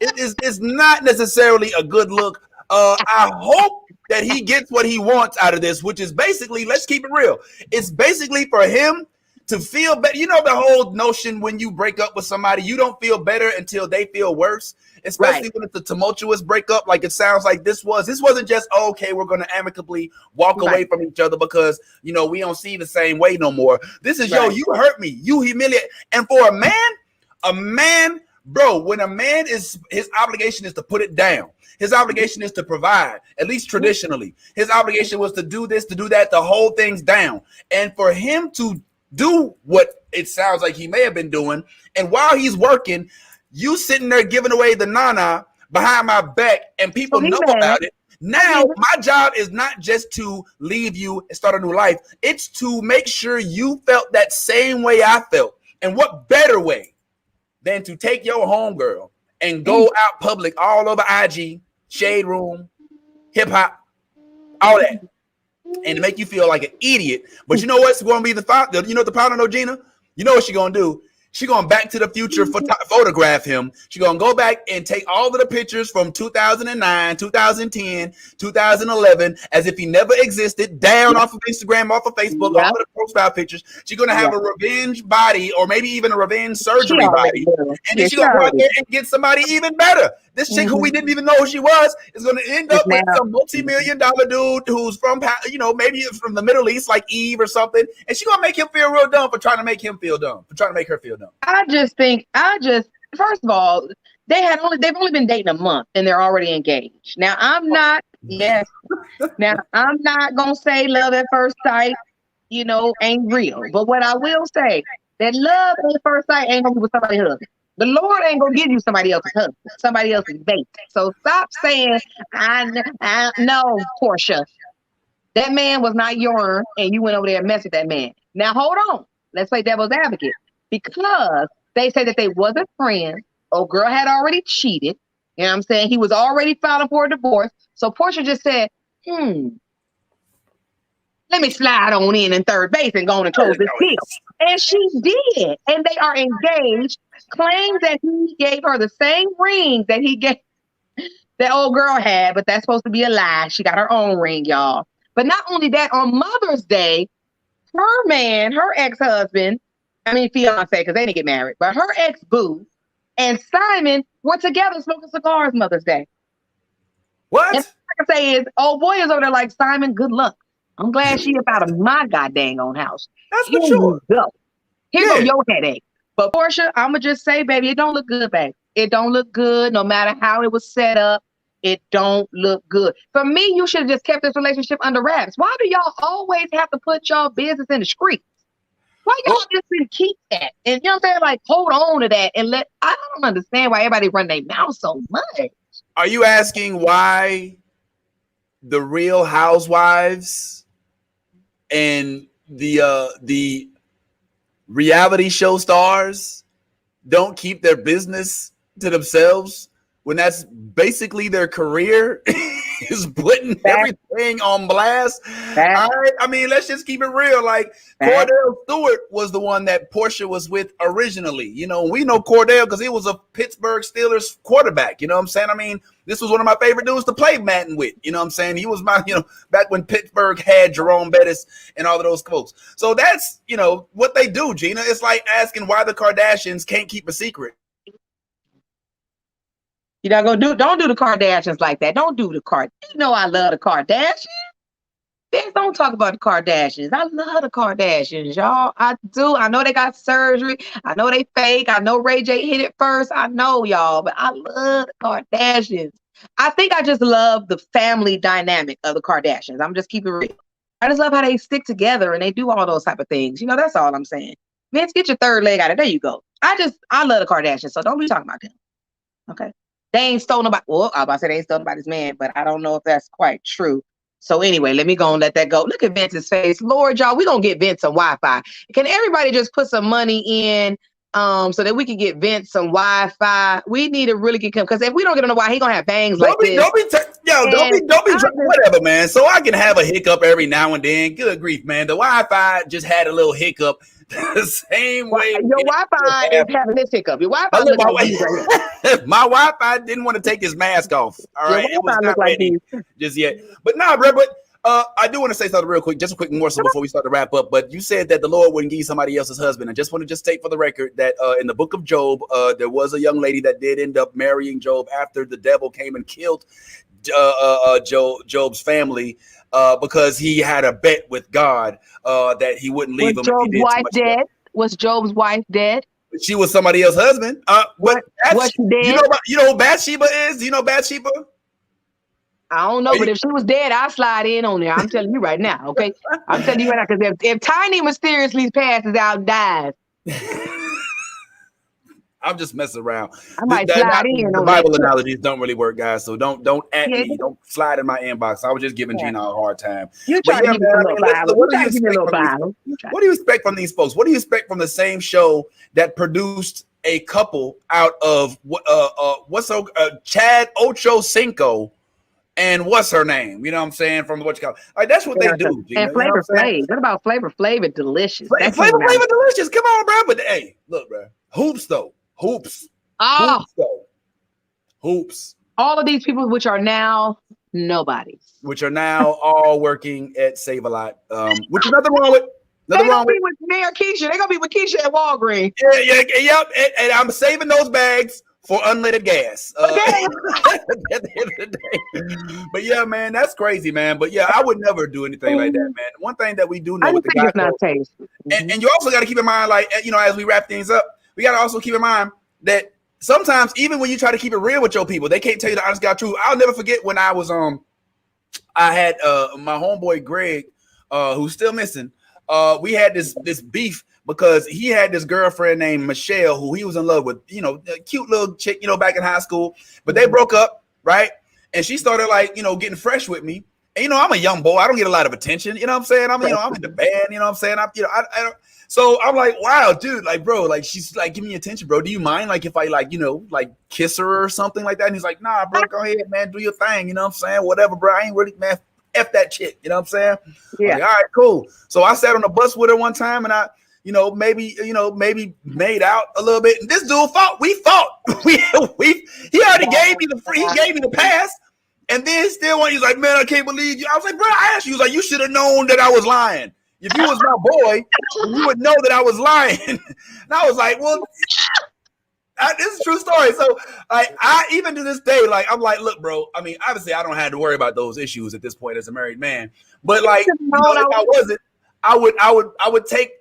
It's not necessarily a good look. I hope that he gets what he wants out of this, which is basically, let's keep it real. It's basically for him to feel better. You know, the whole notion when you break up with somebody, you don't feel better until they feel worse, especially when it's a tumultuous breakup like it sounds like this was. This wasn't just, okay, we're going to amicably walk away from each other because, you know, we don't see the same way no more. This is, yo, you hurt me, you humiliate. And for a man, bro, when a man his obligation is to put it down. His obligation is to provide, at least traditionally. His obligation was to do this, to do that, to hold things down. And for him to do what it sounds like he may have been doing, and while he's working, you sitting there giving away the nana behind my back, and people know about it. Now, my job is not just to leave you and start a new life. It's to make sure you felt that same way I felt. And what better way than to take your homegirl and go out public all over IG, Shade Room, hip hop, all that, and to make you feel like an idiot. But you know what's going to be the problem? You know the problem, though, Gina? You know what she's going to do? She's going back to the future, photograph him. She's going to go back and take all of the pictures from 2009, 2010, 2011, as if he never existed, down off of Instagram, off of Facebook, all of the profile pictures. She's going to have a revenge body, or maybe even a revenge surgery body. And then she's going to go out there and get somebody even better. This chick who we didn't even know who she was is going to end up with some multi-million-dollar dude who's from, you know, maybe from the Middle East, like Eve or something. And she's going to make him feel real dumb for trying to make him feel dumb, for trying to make her feel dumb. I just first of all, they've only been dating a month and they're already engaged. Now I'm not gonna say love at first sight, you know, ain't real. But what I will say, that love at first sight ain't gonna be with somebody's husband. The Lord ain't gonna give you somebody else's husband, somebody else's bait. So stop saying I know, Portia. That man was not yours, and you went over there and messed with that man. Now hold on. Let's play devil's advocate. Because they say that they wasn't friends. Old girl had already cheated. You know what I'm saying? He was already filing for a divorce. So Portia just said, let me slide on in third base and go on and close this deal. And she did. And they are engaged. Claims that he gave her the same ring that he gave that old girl had, but that's supposed to be a lie. She got her own ring, y'all. But not only that, on Mother's Day, her man, her ex-husband, fiance, because they didn't get married, but her ex-boo and Simon were together smoking cigars Mother's Day. What? And all I can say is, oh boy is over there like, Simon, good luck. I'm glad she up out of my goddamn own house. That's Here mature. you go. Here go your headache. But Portia, I'ma just say, baby, it don't look good, baby. It don't look good, no matter how it was set up. It don't look good. For me, you should have just kept this relationship under wraps. Why do y'all always have to put y'all business in the streets? Why y'all just didn't keep that? And you know what I'm saying? Like, hold on to that and I don't understand why everybody run their mouth so much. Are you asking why the Real Housewives and the reality show stars don't keep their business to themselves when that's basically their career? Is putting everything on blast? I mean, let's just keep it real. Like, Cordell Stewart was the one that Portia was with originally. You know, we know Cordell because he was a Pittsburgh Steelers quarterback. You know what I'm saying? I mean, this was one of my favorite dudes to play Madden with. You know what I'm saying? He was my, back when Pittsburgh had Jerome Bettis and all of those folks. So that's, what they do, Gina. It's like asking why the Kardashians can't keep a secret. You're not gonna don't do the Kardashians like that. Don't do the You know I love the Kardashians. Bitch, don't talk about the Kardashians. I love the Kardashians, y'all. I do. I know they got surgery. I know they fake. I know Ray J hit it first. I know, y'all, but I love the Kardashians. I think I just love the family dynamic of the Kardashians. I'm just keeping it real. I just love how they stick together and they do all those type of things. That's all I'm saying. Vince, get your third leg out of there. You go. I love the Kardashians, so don't be talking about them. Okay. They ain't stole nobody. Well, I was about to say they ain't stole nobody's man, but I don't know if that's quite true. So anyway, let me go and let that go. Look at Vince's face. Lord, y'all, we gonna get Vince some Wi-Fi. Can everybody just put some money in so that we can get Vince some Wi-Fi? We need to really get him, because if we don't get him the Wi-Fi, he gonna have bangs like this. Don't be whatever, man. So I can have a hiccup every now and then. Good grief, man. The Wi-Fi just had a little hiccup. The same way your Wi-Fi is having this hiccup. Your Wi-Fi my Wi-Fi didn't want to take his mask off. All right, it was not ready just yet. But nah, bro. But I do want to say something real quick, just a quick morsel before we start to wrap up. But you said that the Lord wouldn't give somebody else's husband. I just want to state for the record that in the book of Job, there was a young lady that did end up marrying Job after the devil came and killed Job's family because he had a bet with God that he wouldn't leave him. Job's wife dead? Was Job's wife dead? She was somebody else's husband. Was she dead? You know who Bathsheba is? Do you know Bathsheba? I don't know, but if she was dead, I'll slide in on there. I'm telling you right now, okay? I'm telling you right now, because if Tiny mysteriously passes out, dies. I'm just messing around. I might slide in. The Bible analogies don't really work, guys. So don't at me. Don't slide in my inbox. I was just giving Gina a hard time. You try to give me a little Bible. What do you expect from these folks? What do you expect from the same show that produced a couple out of Chad Ochocinco and what's her name? You know what I'm saying? From what you call, like, that's what they do. Gina, and Flavor Flav. What about Flavor Flav? Delicious. Flavor Flav delicious. Come on, bro. But hey, look, bro. Hoops though. Hoops. Oh. Hoops, though. Hoops. All of these people, which are now nobodies, which are now all working at Save a Lot, which is nothing wrong with. They're gonna be with Mayor Keisha. They're gonna be with Keisha at Walgreens. Yep. And I'm saving those bags for unleaded gas. At the end of the day. But yeah, man, that's crazy, man. But yeah, I would never do anything like that, man. One thing that we do know with the guy, and you also got to keep in mind, like, as we wrap things up, we got to also keep in mind that sometimes, even when you try to keep it real with your people, they can't tell you the honest God truth. I'll never forget when I was I had my homeboy Greg, who's still missing. We had this beef because he had this girlfriend named Michelle who he was in love with, a cute little chick, back in high school. But they broke up, right? And she started getting fresh with me. And I'm a young boy. I don't get a lot of attention. You know what I'm saying? I'm in the band. You know what I'm saying? I don't. So I'm like, wow, dude, like, bro, like, she's like, give me attention, bro. Do you mind, like, if I kiss her or something like that? And he's like, nah, bro, go ahead, man, do your thing. You know what I'm saying? Whatever, bro. I ain't really, man, F that chick. You know what I'm saying? Yeah. Like, all right, cool. So I sat on the bus with her one time, and I, maybe made out a little bit. And this dude fought. We fought. He already gave me the pass. And then still, he's like, man, I can't believe you. I was like, bro, I asked you. He was like, you should have known that I was lying. If you was my boy, you would know that I was lying. And I was like, well, this true story. So I even to this day, like I'm like, look, bro. I mean, obviously, I don't have to worry about those issues at this point as a married man. But like, you know, if I wasn't, I would take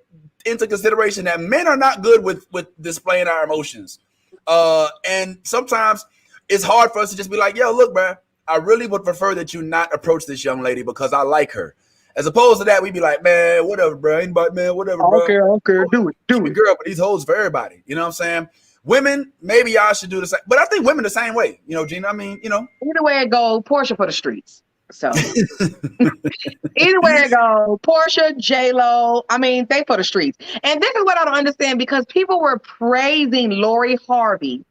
into consideration that men are not good with displaying our emotions, and sometimes it's hard for us to just be like, yo, look, bro, I really would prefer that you not approach this young lady because I like her. As opposed to that, we'd be like, man, whatever, bro. Anybody, man, whatever, bro. Okay, do it. Girl, but these hoes for everybody. You know what I'm saying? Women, maybe y'all should do the same. But I think women the same way. You know, Gina, I mean, you know. Either way it go, Portia for the streets. So either way it go, Portia, J-Lo, I mean, they for the streets. And this is what I don't understand, because people were praising Lori Harvey.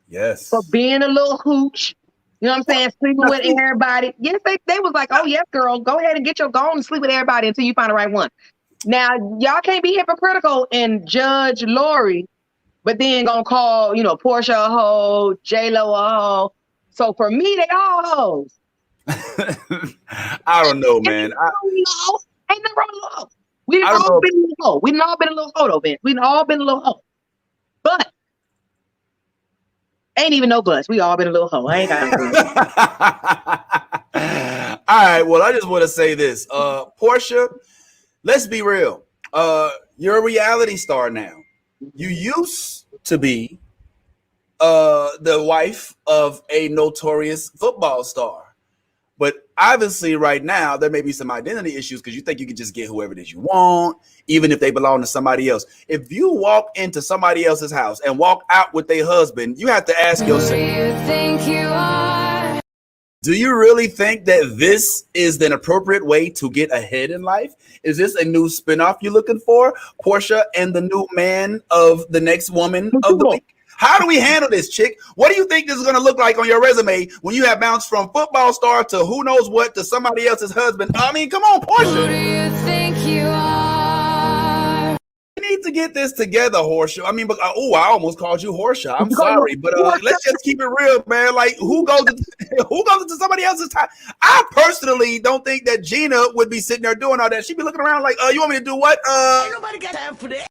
Yes. For being a little hooch. You know what I'm saying? Sleeping with everybody. Yes, they was like, oh, yes, girl, go ahead and go on and sleep with everybody until you find the right one. Now, y'all can't be hypocritical and judge Lori, but then gonna call, you know, Portia a hoe, J-Lo a hoe. So for me, they all hoes. I don't know, man. Ain't nothing wrong with a hoe. We've all been a little hoe. We've all been a little hoe, though, Ben. We've all been a little hoe. But ain't even no bus. We all been a little hoe. I ain't got All right. Well, I just want to say this. Portia, let's be real. You're a reality star now. You used to be the wife of a notorious football star. But obviously right now, there may be some identity issues because you think you can just get whoever it is you want, even if they belong to somebody else. If you walk into somebody else's house and walk out with their husband, you have to ask yourself, do you really think that this is an appropriate way to get ahead in life? Is this a new spinoff you're looking for? Portia and the new man of the next woman of the week? How do we handle this, chick? What do you think this is going to look like on your resume when you have bounced from football star to who knows what to somebody else's husband? I mean, come on, Portia. Who do you think you are? You need to get this together, Horsha. I mean, but I almost called you Horsha. I'm sorry, but let's just keep it real, man. Like, who goes into somebody else's time? I personally don't think that Gina would be sitting there doing all that. She'd be looking around like, you want me to do what? Ain't nobody got time for that.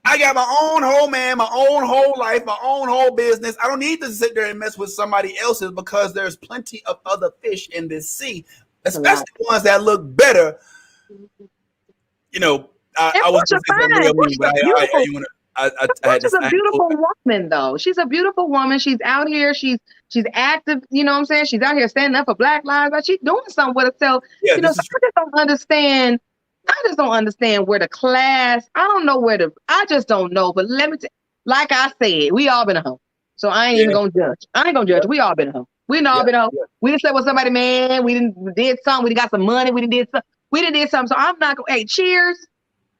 I got my own whole man, my own whole life, my own whole business. I don't need to sit there and mess with somebody else's because there's plenty of other fish in this sea, especially ones that look better. You know, I was going to say something real mean, but She's a beautiful woman, though. She's a beautiful woman. She's out here. She's active. You know what I'm saying? She's out here standing up for Black lives. Like, she's doing something with herself. Yeah, you know, so I just don't understand. I just don't understand where the class, I just don't know. But let me like I said, we all been a hoe. So I ain't even gonna judge. I ain't gonna judge. We all been a hoe. We all been a hoe. We didn't slept with somebody, man. We did something. We got some money. We did something. So I'm not gonna, hey, cheers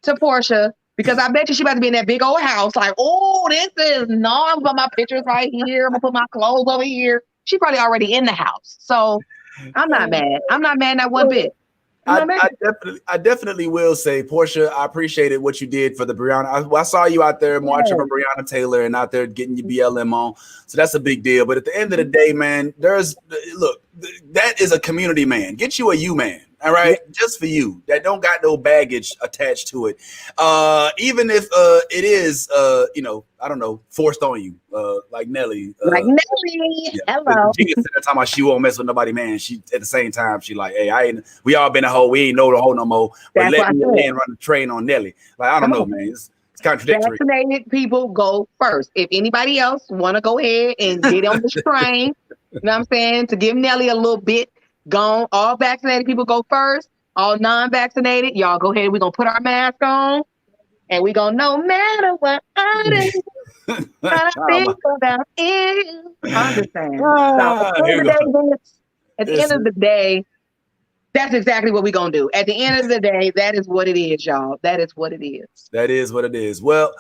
to Portia, because I bet you she about to be in that big old house. Like, oh, I'm gonna put my pictures right here. I'm gonna put my clothes over here. She probably already in the house. So I'm not mad. I'm not mad not one bit. I definitely will say, Portia, I appreciated what you did for the Breonna. I saw you out there marching for Breonna Taylor and out there getting your BLM on. So that's a big deal. But at the end of the day, man, that is a community man. Get you a you man. All right, just for you that don't got no baggage attached to it. Even if it is, I don't know, forced on you, like Nelly. Hello. She can sit there talking about she won't mess with nobody, man. She at the same time she like, hey, we all been a hoe. We ain't know the hoe no more. But let me run the train on Nelly. Like, I don't know, man. It's contradictory. Vaccinated people go first. If anybody else want to go ahead and get on this train, you know what I'm saying, to give Nelly a little bit. Gone. All vaccinated people go first. All non-vaccinated, y'all go ahead. We're going to put our mask on. And we're going to, no matter what I do, I think about you. I'm just saying. At the end of the day, that's exactly what we're going to do. At the end of the day, that is what it is, y'all. That is what it is. That is what it is. Well,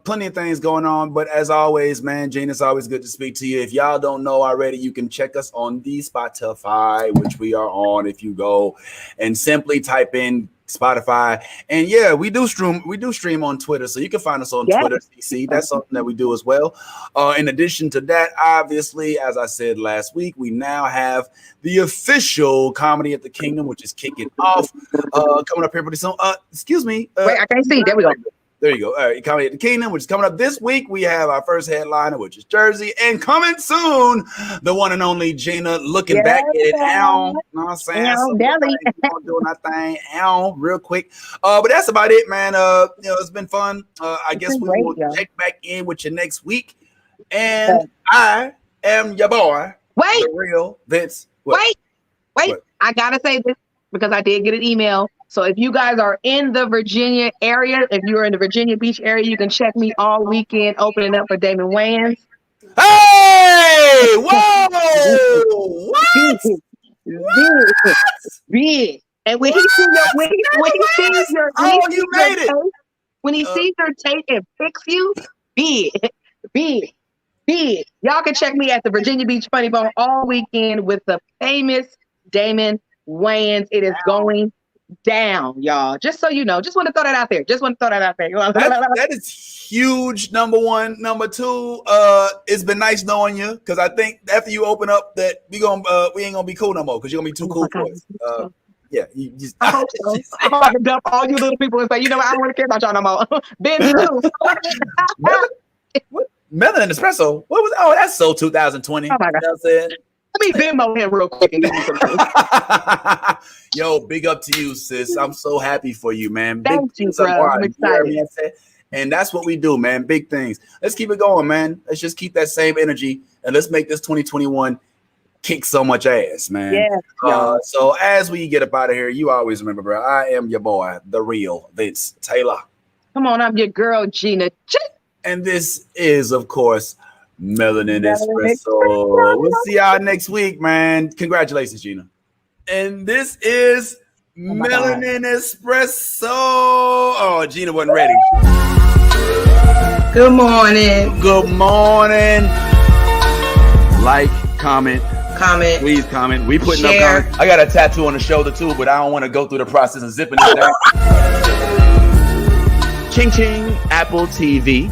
plenty of things going on, but as always, man, Gene, it's always good to speak to you. If y'all don't know already, you can check us on the Spotify, which we are on. If you go and simply type in Spotify, and we do stream on Twitter, so you can find us on Twitter, CC. That's something that we do as well. In addition to that, obviously, as I said last week, we now have the official Comedy at the Kingdom, which is kicking off, coming up here pretty soon. Excuse me. Wait, I can't see. There we go. There you go. All right, Comedy at the Kingdom, which is coming up this week. We have our first headliner, which is Jersey, and coming soon, the one and only Gina looking back at it. Ow, you know what I'm saying? So doing our thing, ow, real quick. But that's about it, man. It's been fun. I guess we will check back in with you next week. And I am your boy, the real Vince. Wait. I gotta say this because I did get an email. So if you guys are in the Virginia area, if you're in the Virginia Beach area, you can check me all weekend opening up for Damon Wayans. Hey! Whoa! What? Big. And when he sees your tape and picks you, big. Y'all can check me at the Virginia Beach Funny Bone all weekend with the famous Damon Wayans. It is going down, y'all. Just so you know, just want to throw that out there. That is huge. Number one. Number two, it's been nice knowing you because I think after you open up that we ain't gonna be cool no more because you're gonna be too cool for us. Yeah, you just. I hope so. I hope I can dump all you little people and say, you know what, I don't want to care about y'all no more. Ben, what? Melanin Espresso? What was? Oh, that's so 2020. Oh my God. You know what I'm saying? Let me Venmo him real quick. Yo, big up to you, sis. I'm so happy for you, man. Thank you, bro. I'm excited. And that's what we do, man. Big things. Let's keep it going, man. Let's just keep that same energy and let's make this 2021 kick so much ass, man. Yeah. So as we get up out of here, you always remember, bro, I am your boy, the real Vince Taylor. Come on, I'm your girl, Gina. And this is, of course, Melanin Espresso. We'll see y'all next week, man. Congratulations, Gina. And this is Melanin Espresso. Oh, Gina wasn't ready. Good morning. Good morning. Like, comment. Please comment. We putting up comments. I got a tattoo on the shoulder too, but I don't want to go through the process of zipping it down. Ching ching, Apple TV.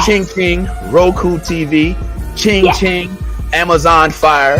Ching ching, Roku TV. Ching ching, Amazon Fire.